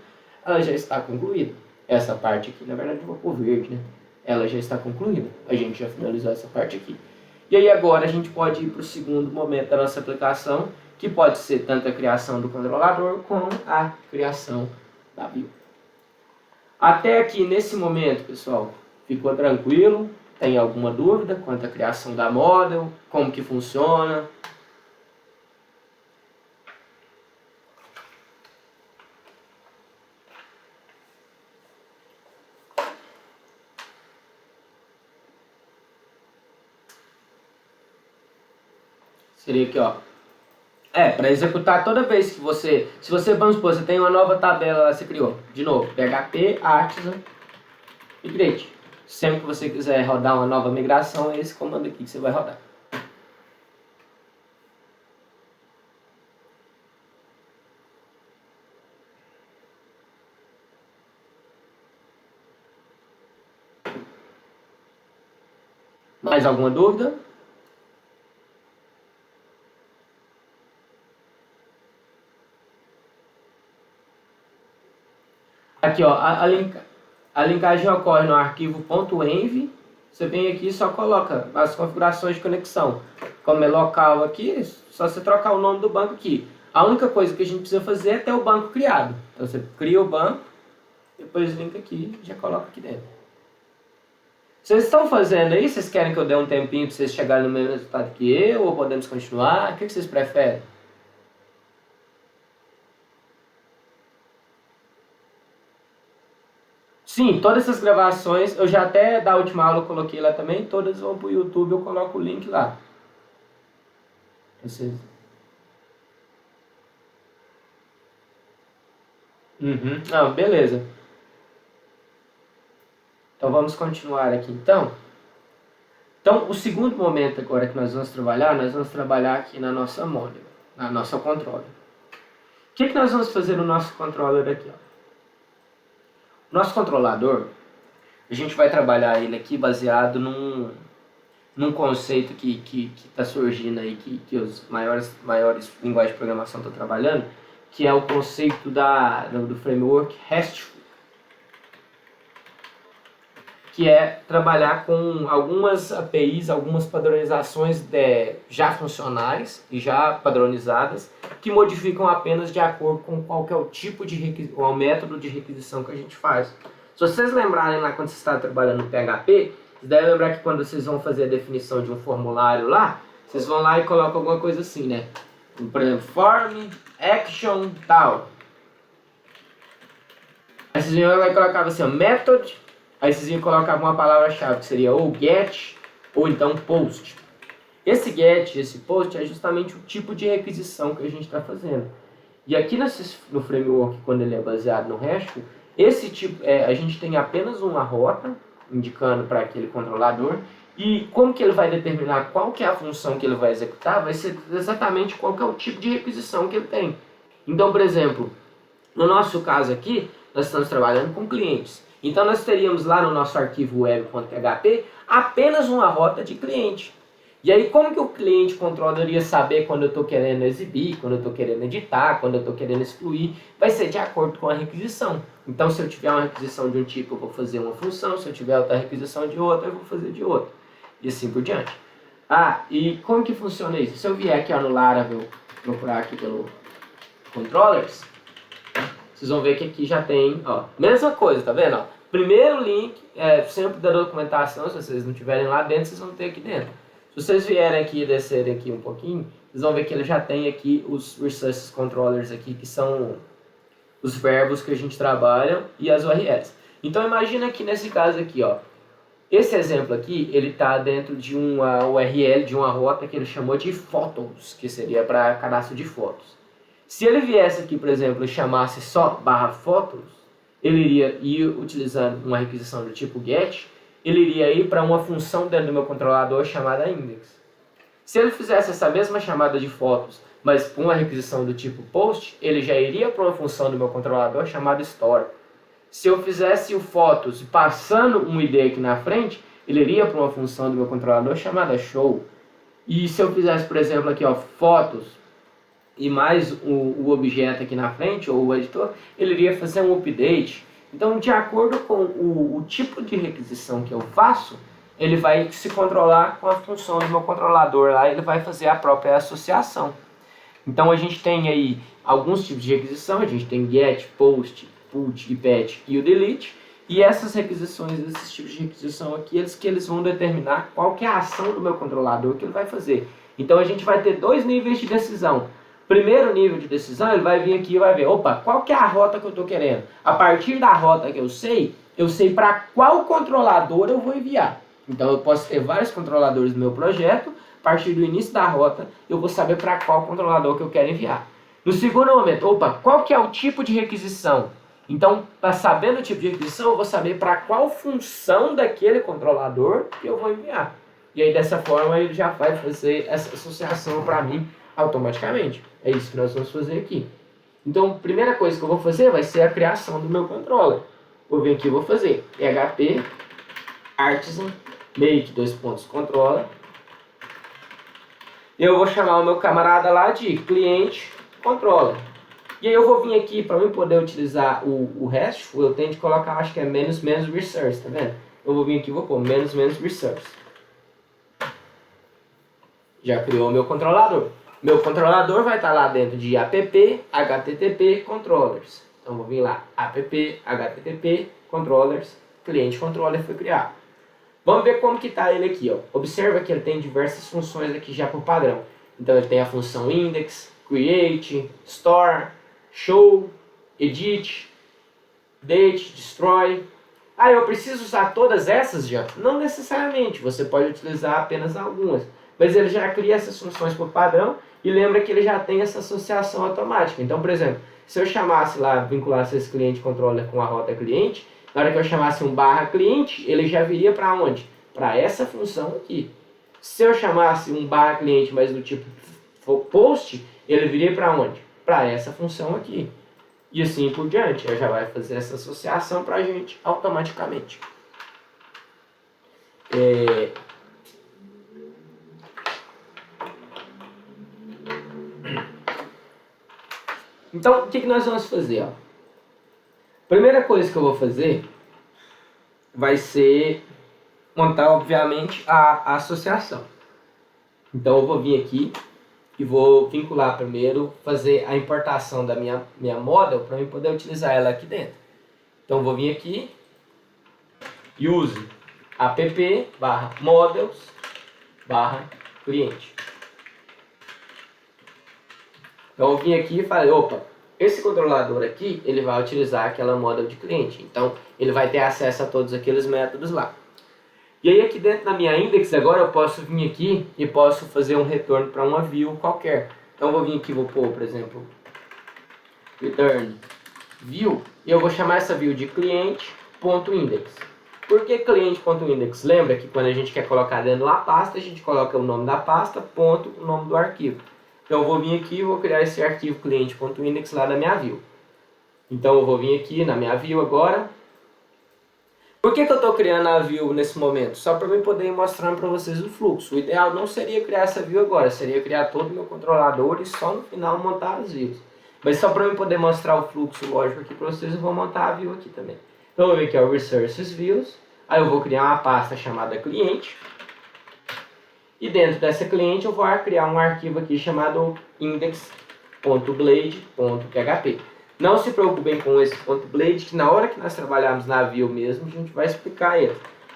ela já está concluída. Essa parte aqui, na verdade, eu vou pôr verde, né? Ela já está concluída. A gente já finalizou essa parte aqui. E aí agora a gente pode ir para o segundo momento da nossa aplicação, que pode ser tanto a criação do controlador como a criação da build. Até aqui, nesse momento, pessoal, ficou tranquilo? Tem alguma dúvida quanto à criação da model? Como que funciona? Seria aqui, ó. Para executar toda vez que você... Se você, vamos supor, você tem uma nova tabela lá, você criou. De novo, PHP Artisan Migrate. Sempre que você quiser rodar uma nova migração, é esse comando aqui que você vai rodar. Mais alguma dúvida? Aqui, ó, a linkagem ocorre no arquivo .env. Você vem aqui e só coloca as configurações de conexão. Como é local aqui, só você trocar o nome do banco aqui. A única coisa que a gente precisa fazer é ter o banco criado. Então você cria o banco, depois linka aqui e já coloca aqui dentro. Vocês estão fazendo aí? Vocês querem que eu dê um tempinho para vocês chegarem no mesmo resultado que eu? Ou podemos continuar? O que vocês preferem? Sim, todas essas gravações, eu já até da última aula eu coloquei lá também, todas vão para o YouTube, eu coloco o link lá. Vocês... Não, beleza. Então vamos continuar aqui então. Então o segundo momento agora que nós vamos trabalhar aqui na nossa model, na nossa controller. O que nós vamos fazer no nosso controller aqui, ó? Nosso controlador, a gente vai trabalhar ele aqui baseado num conceito que está surgindo aí, que os maiores linguagens de programação estão trabalhando, que é o conceito do framework RESTful, que é trabalhar com algumas APIs, algumas padronizações já funcionais e já padronizadas, que modificam apenas de acordo com qual que é o tipo de o método de requisição que a gente faz. Se vocês lembrarem lá quando vocês estavam trabalhando no PHP, vocês devem lembrar que quando vocês vão fazer a definição de um formulário lá, vocês vão lá e colocam alguma coisa assim, né? Por exemplo, form, action, tal. Aí vocês iam lá e colocavam assim, ó, method. Aí vocês iam colocar uma palavra-chave que seria ou get ou então post. Esse get, esse post é justamente o tipo de requisição que a gente está fazendo. E aqui no framework, quando ele é baseado no RESTful, esse tipo, a gente tem apenas uma rota indicando para aquele controlador. E como que ele vai determinar qual que é a função que ele vai executar, vai ser exatamente qual que é o tipo de requisição que ele tem. Então, por exemplo, no nosso caso aqui, nós estamos trabalhando com clientes. Então nós teríamos lá no nosso arquivo web.php apenas uma rota de cliente. E aí como que o cliente controller iria saber quando eu estou querendo exibir, quando eu estou querendo editar, quando eu estou querendo excluir? Vai ser de acordo com a requisição. Então se eu tiver uma requisição de um tipo, eu vou fazer uma função. Se eu tiver outra requisição de outra, eu vou fazer de outra. E assim por diante. E como que funciona isso? Se eu vier aqui no Laravel, procurar aqui pelo controllers, vocês vão ver que aqui já tem, ó, mesma coisa, tá vendo? Ó, primeiro link, sempre da documentação, se vocês não tiverem lá dentro, vocês vão ter aqui dentro. Se vocês vierem aqui e descerem aqui um pouquinho, vocês vão ver que ele já tem aqui os Resources Controllers aqui, que são os verbos que a gente trabalha e as URLs. Então imagina que nesse caso aqui, ó, esse exemplo aqui, ele está dentro de uma URL, de uma rota que ele chamou de Photos, que seria para cadastro de fotos. Se ele viesse aqui, por exemplo, e chamasse só /fotos, ele iria ir utilizando uma requisição do tipo get, ele iria ir para uma função dentro do meu controlador chamada index. Se ele fizesse essa mesma chamada de fotos, mas com uma requisição do tipo post, ele já iria para uma função do meu controlador chamada store. Se eu fizesse o fotos passando um ID aqui na frente, ele iria para uma função do meu controlador chamada show. E se eu fizesse, por exemplo, aqui, ó, fotos, e mais o objeto aqui na frente, ou o editor, ele iria fazer um update. Então, de acordo com o tipo de requisição que eu faço, ele vai se controlar com a função do meu controlador lá, ele vai fazer a própria associação. Então, a gente tem aí alguns tipos de requisição, a gente tem get, post, put e patch e o delete, e essas requisições, esses tipos de requisição aqui, eles vão determinar qual que é a ação do meu controlador que ele vai fazer. Então, a gente vai ter dois níveis de decisão. Primeiro nível de decisão, ele vai vir aqui e vai ver, opa, qual que é a rota que eu estou querendo? A partir da rota que eu sei para qual controlador eu vou enviar. Então, eu posso ter vários controladores no meu projeto, a partir do início da rota, eu vou saber para qual controlador que eu quero enviar. No segundo momento, opa, qual que é o tipo de requisição? Então, sabendo o tipo de requisição, eu vou saber para qual função daquele controlador que eu vou enviar. E aí, dessa forma, ele já vai fazer essa associação para mim automaticamente. É isso que nós vamos fazer aqui. Então, a primeira coisa que eu vou fazer vai ser a criação do meu controller. Vou vir aqui e vou fazer php artisan make controller. Eu vou chamar o meu camarada lá de cliente controller. E aí eu vou vir aqui, para eu poder utilizar o RESTful, eu tenho que colocar, acho que é menos resource, tá vendo? Eu vou vir aqui e vou pôr menos resource. Já criou o meu controlador. Meu controlador vai estar lá dentro de app http controllers. Então vou vir lá, app http controllers, cliente controller foi criado. Vamos ver como que está ele aqui, ó. Observa que ele tem diversas funções aqui já por padrão. Então ele tem a função index, create, store, show, edit, date, destroy. Ah, eu preciso usar todas essas já? Não necessariamente, você pode utilizar apenas algumas. Mas ele já cria essas funções por padrão e lembra que ele já tem essa associação automática. Então, por exemplo, se eu chamasse lá, vinculasse esse cliente controller com a rota cliente, na hora que eu chamasse um barra cliente, ele já viria para onde? Para essa função aqui. Se eu chamasse um barra cliente, mas do tipo post, ele viria para onde? Para essa função aqui. E assim por diante. Ele já vai fazer essa associação para a gente automaticamente. Então, o que nós vamos fazer? Ó? Primeira coisa que eu vou fazer vai ser montar, obviamente, a associação. Então, eu vou vir aqui e vou vincular primeiro, fazer a importação da minha model para eu poder utilizar ela aqui dentro. Então, eu vou vir aqui, use app models cliente. Então eu vim aqui e falei, opa, esse controlador aqui, ele vai utilizar aquela model de cliente. Então ele vai ter acesso a todos aqueles métodos lá. E aí aqui dentro da minha index agora eu posso vir aqui e posso fazer um retorno para uma view qualquer. Então eu vou vir aqui e vou pôr, por exemplo, return view. E eu vou chamar essa view de cliente.index. Por que cliente.index? Lembra que quando a gente quer colocar dentro de uma pasta, a gente coloca o nome da pasta, ponto, o nome do arquivo. Então eu vou vir aqui e vou criar esse arquivo cliente.index lá da minha view. Então eu vou vir aqui na minha view agora. Por que eu estou criando a view nesse momento? Só para eu poder ir mostrando para vocês o fluxo. O ideal não seria criar essa view agora, seria criar todo o meu controlador e só no final montar as views. Mas só para eu poder mostrar o fluxo lógico aqui para vocês, eu vou montar a view aqui também. Então eu vou vir aqui ao Resources Views, aí eu vou criar uma pasta chamada cliente. E dentro dessa cliente eu vou criar um arquivo aqui chamado index.blade.php. Não se preocupem com esse .blade, que na hora que nós trabalharmos na view mesmo, a gente vai explicar ele.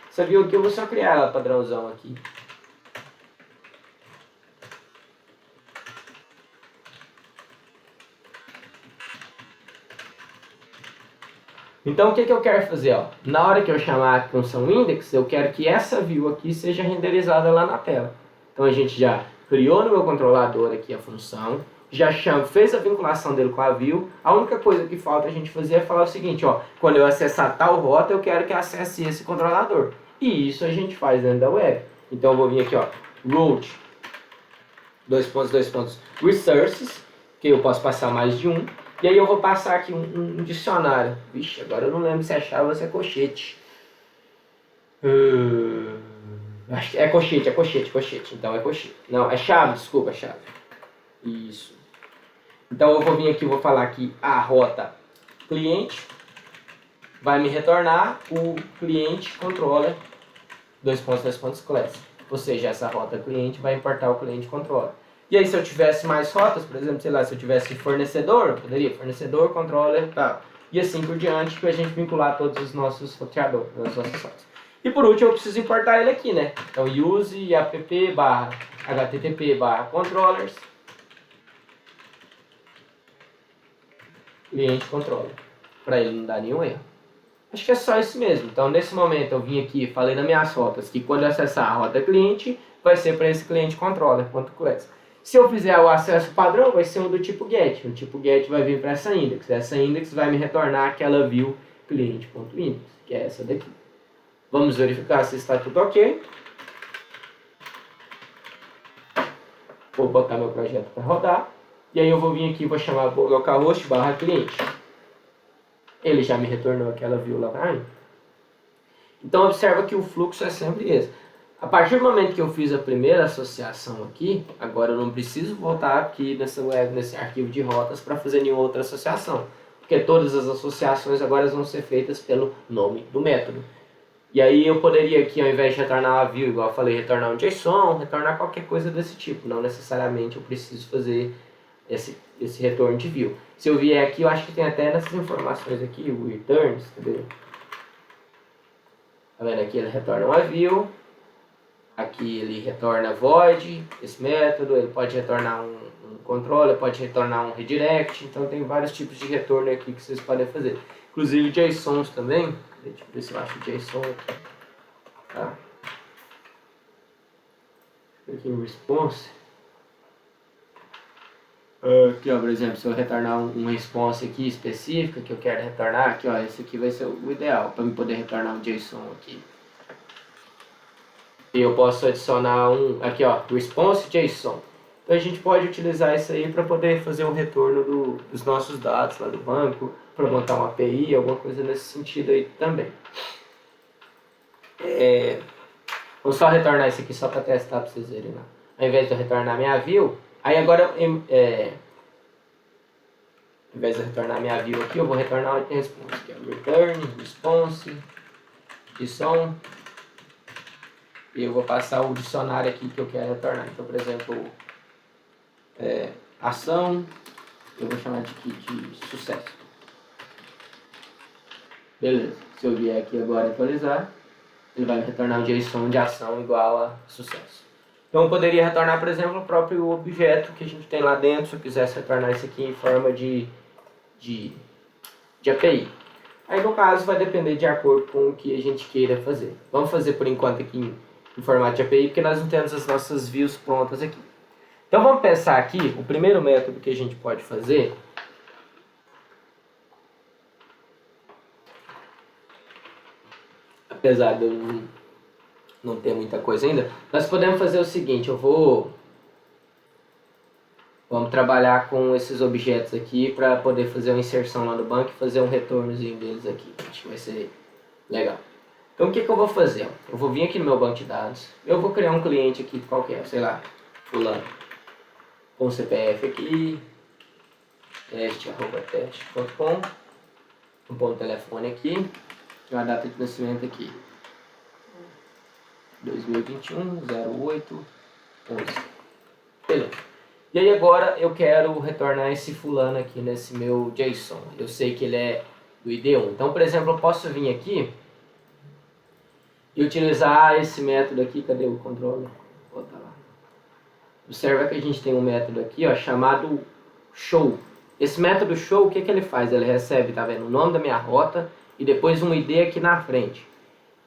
Essa view aqui eu vou só criar ela padrãozão aqui. Então o que eu quero fazer? Ó? Na hora que eu chamar a função index, eu quero que essa view aqui seja renderizada lá na tela. Então a gente já criou no meu controlador aqui a função, já fez a vinculação dele com a view. A única coisa que falta a gente fazer é falar o seguinte, ó, quando eu acessar tal rota, eu quero que acesse esse controlador. E isso a gente faz dentro da web. Então eu vou vir aqui, ó, route, resources, que eu posso passar mais de um. E aí eu vou passar aqui um dicionário. Vixe, agora eu não lembro se é chave ou se é colchete. Acho que é colchete. Então é colchete. Não, é chave, desculpa, chave. Isso. Então eu vou vir aqui e vou falar que a rota cliente vai me retornar o cliente controller class. Ou seja, essa rota cliente vai importar o cliente controller. E aí se eu tivesse mais rotas, por exemplo, sei lá, se eu tivesse fornecedor, eu poderia fornecedor, controller, tal. E assim por diante, para a gente vincular todos os nossos roteadores, as nossas rotas. E por último, eu preciso importar ele aqui, né? Então use app barra http barra controllers cliente controller, para ele não dar nenhum erro. Acho que é só isso mesmo. Então, nesse momento, eu vim aqui e falei nas minhas rotas que quando eu acessar a rota cliente, vai ser para esse cliente controller.class. Se eu fizer o acesso padrão, vai ser um do tipo get. O tipo get vai vir para essa index. Essa index vai me retornar aquela view cliente.index, que é essa daqui. Vamos verificar se está tudo ok. Vou botar meu projeto para rodar. E aí eu vou vir aqui e vou chamar localhost barra cliente. Ele já me retornou aquela view lá para mim. Então observa que o fluxo é sempre esse. A partir do momento que eu fiz a primeira associação aqui, agora eu não preciso voltar aqui nesse arquivo de rotas para fazer nenhuma outra associação. Porque todas as associações agora vão ser feitas pelo nome do método. E aí eu poderia aqui, ao invés de retornar uma view, igual eu falei, retornar um JSON, retornar qualquer coisa desse tipo. Não necessariamente eu preciso fazer esse retorno de view. Se eu vier aqui, eu acho que tem até nessas informações aqui, o returns, cadê? Tá vendo aqui? Ele retorna uma view. Aqui ele retorna void, esse método. Ele pode retornar um controller, pode retornar um redirect. Então tem vários tipos de retorno aqui que vocês podem fazer. Inclusive JSONs também. Deixa eu ver se eu acho JSON aqui. Tá? Aqui em response. Aqui, ó, por exemplo, se eu retornar um response aqui específico que eu quero retornar, aqui, ó, esse aqui vai ser o ideal para eu poder retornar um JSON aqui. E eu posso adicionar aqui, ó, response JSON. Então a gente pode utilizar isso aí para poder fazer um retorno dos nossos dados lá do banco, para montar uma API, alguma coisa nesse sentido aí também. Vou só retornar isso aqui só para testar para vocês verem, né? Ao invés de eu retornar minha view, aí agora, ao invés de eu retornar minha view aqui, eu vou retornar o response, que é return, response, JSON, e eu vou passar o dicionário aqui que eu quero retornar. Então, por exemplo, ação, eu vou chamar de sucesso. Beleza, se eu vier aqui agora atualizar, ele vai me retornar um JSON de ação igual a sucesso. Então eu poderia retornar, por exemplo, o próprio objeto que a gente tem lá dentro, se eu quisesse retornar isso aqui em forma de API. Aí no caso vai depender de acordo com o que a gente queira fazer. Vamos fazer por enquanto aqui em formato de API, porque nós não temos as nossas views prontas aqui. Então vamos pensar aqui, o primeiro método que a gente pode fazer apesar de eu não ter muita coisa ainda, nós podemos fazer o seguinte, vamos trabalhar com esses objetos aqui para poder fazer uma inserção lá no banco e fazer um retornozinho deles aqui. Acho que vai ser legal. Então o que eu vou fazer? Eu vou vir aqui no meu banco de dados, eu vou criar um cliente aqui qualquer, sei lá, fulano, com o CPF aqui, teste.com, um ponto de telefone aqui, e uma data de nascimento aqui, 2021, 08, 11. Beleza. E aí agora eu quero retornar esse fulano aqui nesse meu JSON. Eu sei que ele é do ID1. Então, por exemplo, eu posso vir aqui e utilizar esse método aqui. Cadê o controller? Bota lá. Observa que a gente tem um método aqui, ó, chamado show. Esse método show, o que ele faz? Ele recebe, tá vendo, o nome da minha rota e depois um ID aqui na frente.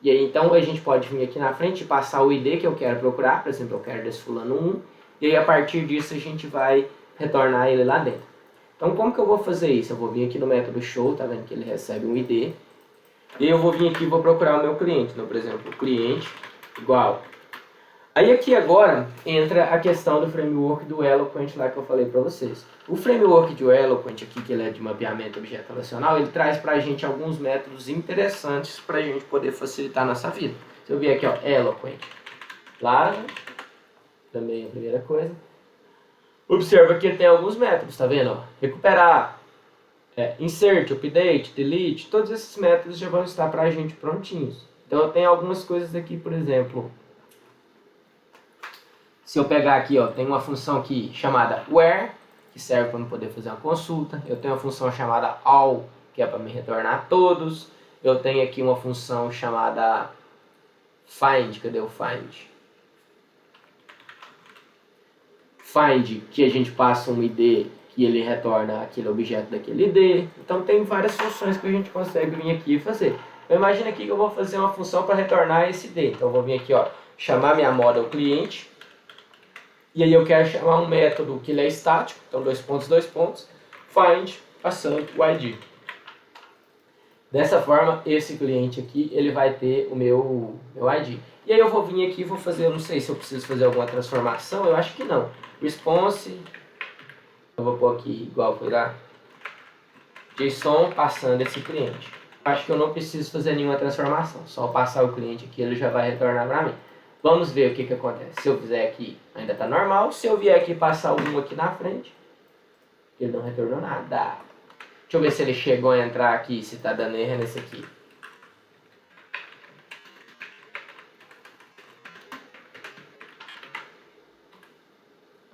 E aí então a gente pode vir aqui na frente e passar o ID que eu quero procurar. Por exemplo, eu quero desse fulano 1. E aí a partir disso a gente vai retornar ele lá dentro. Então como que eu vou fazer isso? Eu vou vir aqui no método show, tá vendo que ele recebe um ID. E eu vou vir aqui e vou procurar o meu cliente. Então, por exemplo, cliente igual. Aí aqui agora entra a questão do framework do Eloquent lá que eu falei para vocês. O framework do Eloquent aqui, que ele é de mapeamento objeto relacional, ele traz para a gente alguns métodos interessantes para a gente poder facilitar a nossa vida. Se eu vier aqui, ó, Eloquent, Laravel, também a primeira coisa. Observa que ele tem alguns métodos, tá vendo? Ó? Recuperar, insert, update, delete, todos esses métodos já vão estar para a gente prontinhos. Então eu tenho algumas coisas aqui, por exemplo, se eu pegar aqui, ó, tem uma função aqui chamada where, que serve para eu poder fazer uma consulta. Eu tenho uma função chamada all, que é para me retornar todos. Eu tenho aqui uma função chamada find, cadê o find? Find, que a gente passa um ID que ele retorna aquele objeto daquele ID. Então tem várias funções que a gente consegue vir aqui e fazer. Eu imagino aqui que eu vou fazer uma função para retornar esse ID. Então eu vou vir aqui, ó, chamar minha model cliente. E aí eu quero chamar um método que ele é estático, então dois pontos, find, passando o ID. Dessa forma, esse cliente aqui, ele vai ter o meu ID. E aí eu vou vir aqui e vou fazer, eu não sei se eu preciso fazer alguma transformação, eu acho que não. Response, eu vou pôr aqui igual foi lá, JSON passando esse cliente. Acho que eu não preciso fazer nenhuma transformação, só passar o cliente aqui, ele já vai retornar para mim. Vamos ver o que acontece. Se eu fizer aqui, ainda está normal. Se eu vier aqui passar o 1 aqui na frente, ele não retornou nada. Deixa eu ver se ele chegou a entrar aqui, se está dando erro nesse aqui.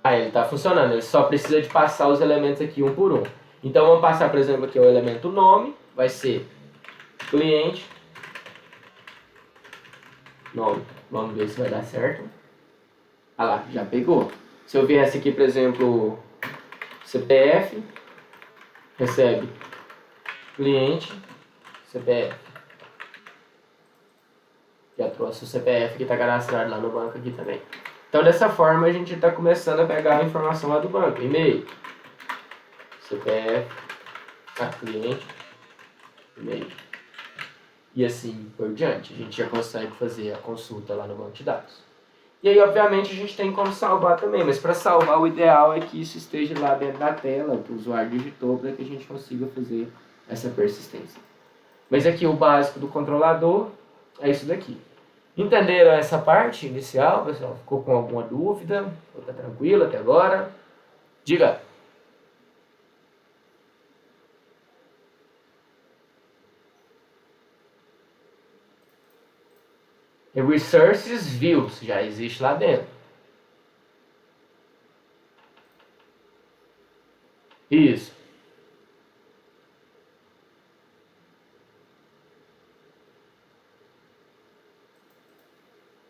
Ah, ele está funcionando. Ele só precisa de passar os elementos aqui um por um. Então vamos passar, por exemplo, aqui o elemento nome. Vai ser cliente. Nome. Vamos ver se vai dar certo. Ah lá, já pegou. Se eu viesse aqui, por exemplo, CPF, recebe cliente, CPF. Já trouxe o CPF que está cadastrado lá no banco aqui também. Então dessa forma a gente está começando a pegar a informação lá do banco. E-mail, CPF, cliente, e-mail. E assim por diante. A gente já consegue fazer a consulta lá no banco de dados. E aí, obviamente, a gente tem como salvar também, mas para salvar o ideal é que isso esteja lá dentro da tela, que o usuário digitou, para que a gente consiga fazer essa persistência. Mas aqui o básico do controlador é isso daqui. Entenderam essa parte inicial, pessoal? Ficou com alguma dúvida? Está tranquilo até agora? Diga! Resources Views já existe lá dentro. Isso.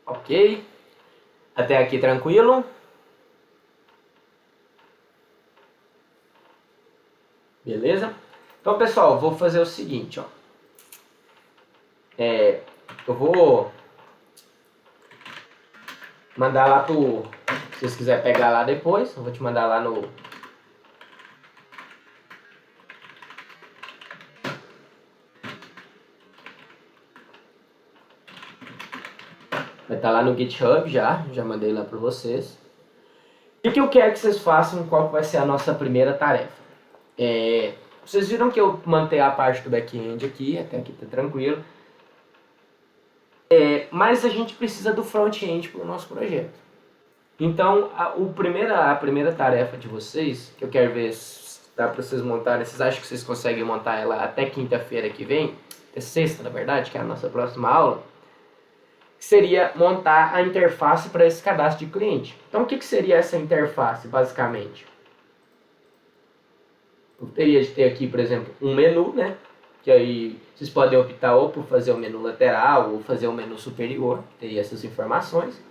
Ok. Até aqui tranquilo? Beleza? Então, pessoal, vou fazer o seguinte, ó. Eu vou mandar lá pro... Se vocês quiserem pegar lá depois, eu vou te mandar lá no... Vai estar lá no GitHub já mandei lá para vocês. E o que eu quero que vocês façam, qual vai ser a nossa primeira tarefa? Vocês viram que eu mantei a parte do back-end aqui, até aqui tá tranquilo. Mas a gente precisa do front-end para o nosso projeto. Então, a primeira tarefa de vocês, que eu quero ver se dá para vocês montarem, vocês acham que vocês conseguem montar ela até quinta-feira que vem, até sexta, na verdade, que é a nossa próxima aula, seria montar a interface para esse cadastro de cliente. Então, o que seria essa interface, basicamente? Eu teria de ter aqui, por exemplo, um menu, né? Que aí vocês podem optar ou por fazer o menu lateral ou fazer o menu superior, que teria essas informações.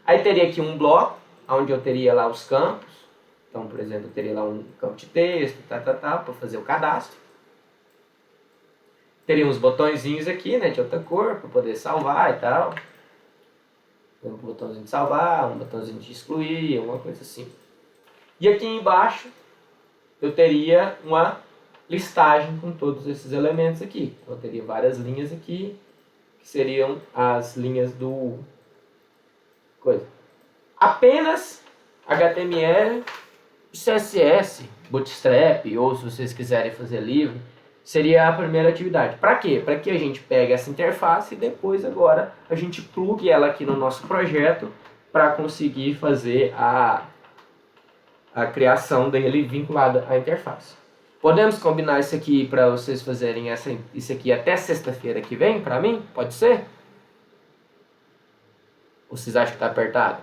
Aí teria aqui um bloco, onde eu teria lá os campos. Então, por exemplo, eu teria lá um campo de texto, para fazer o cadastro. Teria uns botõezinhos aqui, né, de outra cor, para poder salvar e tal. Um botãozinho de salvar, um botãozinho de excluir, alguma coisa assim. E aqui embaixo eu teria uma listagem com todos esses elementos aqui. Então, eu teria várias linhas aqui, que seriam as linhas do coisa. Apenas HTML, CSS, Bootstrap, ou se vocês quiserem fazer livre, seria a primeira atividade. Para quê? Para que a gente pegue essa interface e depois agora a gente plugue ela aqui no nosso projeto para conseguir fazer a criação dele vinculada à interface. Podemos combinar isso aqui para vocês fazerem isso aqui até sexta-feira que vem, para mim? Pode ser? Ou vocês acham que está apertado?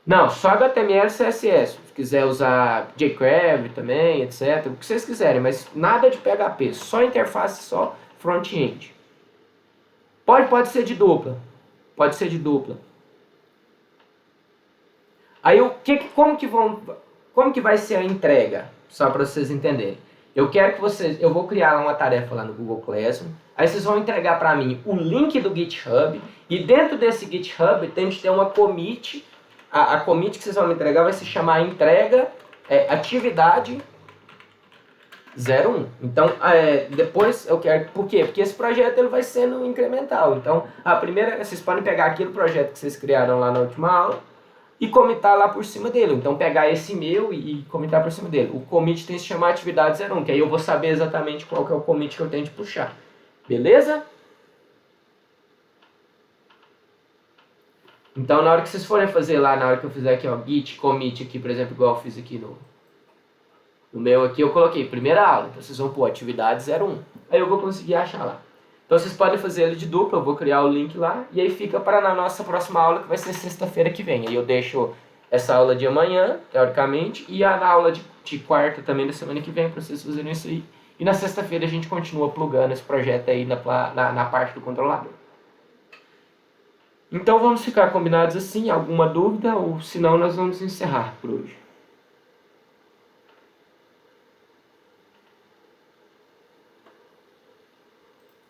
Não, só HTML e CSS. Se quiser usar jQuery também, etc. O que vocês quiserem, mas nada de PHP. Só interface, só front-end. Pode ser de dupla. Pode ser de dupla. Aí como que vai ser a entrega? Só para vocês entenderem. Eu vou criar uma tarefa lá no Google Classroom. Aí vocês vão entregar para mim o link do GitHub. E dentro desse GitHub tem que ter uma commit. A commit que vocês vão me entregar vai se chamar entrega atividade 01. Então, depois eu quero... Por quê? Porque esse projeto ele vai sendo incremental. Então, a primeira... Vocês podem pegar aquele projeto que vocês criaram lá na última aula e comitar lá por cima dele. Então, pegar esse meu e comitar por cima dele. O commit tem que se chamar atividade 01, que aí eu vou saber exatamente qual que é o commit que eu tenho de puxar. Beleza? Então, na hora que vocês forem fazer lá, na hora que eu fizer aqui, ó, git commit aqui, por exemplo, igual eu fiz aqui no meu aqui, eu coloquei primeira aula. Então, vocês vão pôr atividade 01. Aí eu vou conseguir achar lá. Então, vocês podem fazer ele de dupla. Eu vou criar o link lá. E aí fica para na nossa próxima aula, que vai ser sexta-feira que vem. Aí eu deixo essa aula de amanhã, teoricamente, e a aula de quarta também da semana que vem, para vocês fazerem isso aí. E na sexta-feira a gente continua plugando esse projeto aí na parte do controlador. Então vamos ficar combinados assim, alguma dúvida, ou senão nós vamos encerrar por hoje.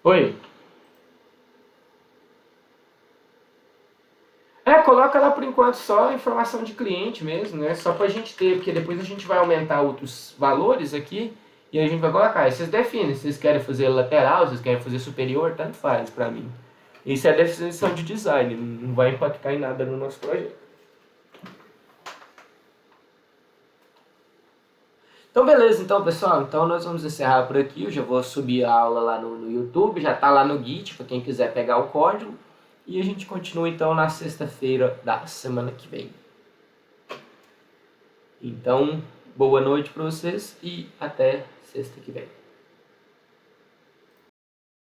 Oi? Coloca lá por enquanto só a informação de cliente mesmo, né? Só pra gente ter, porque depois a gente vai aumentar outros valores aqui e a gente vai colocar. Aí vocês definem, se vocês querem fazer lateral, se vocês querem fazer superior, tanto faz pra mim. Isso é definição de design, não vai impactar em nada no nosso projeto. Então beleza, então pessoal, então nós vamos encerrar por aqui. Eu já vou subir a aula lá no YouTube, já tá lá no Git, para quem quiser pegar o código. E a gente continua então na sexta-feira da semana que vem. Então, boa noite para vocês e até sexta que vem.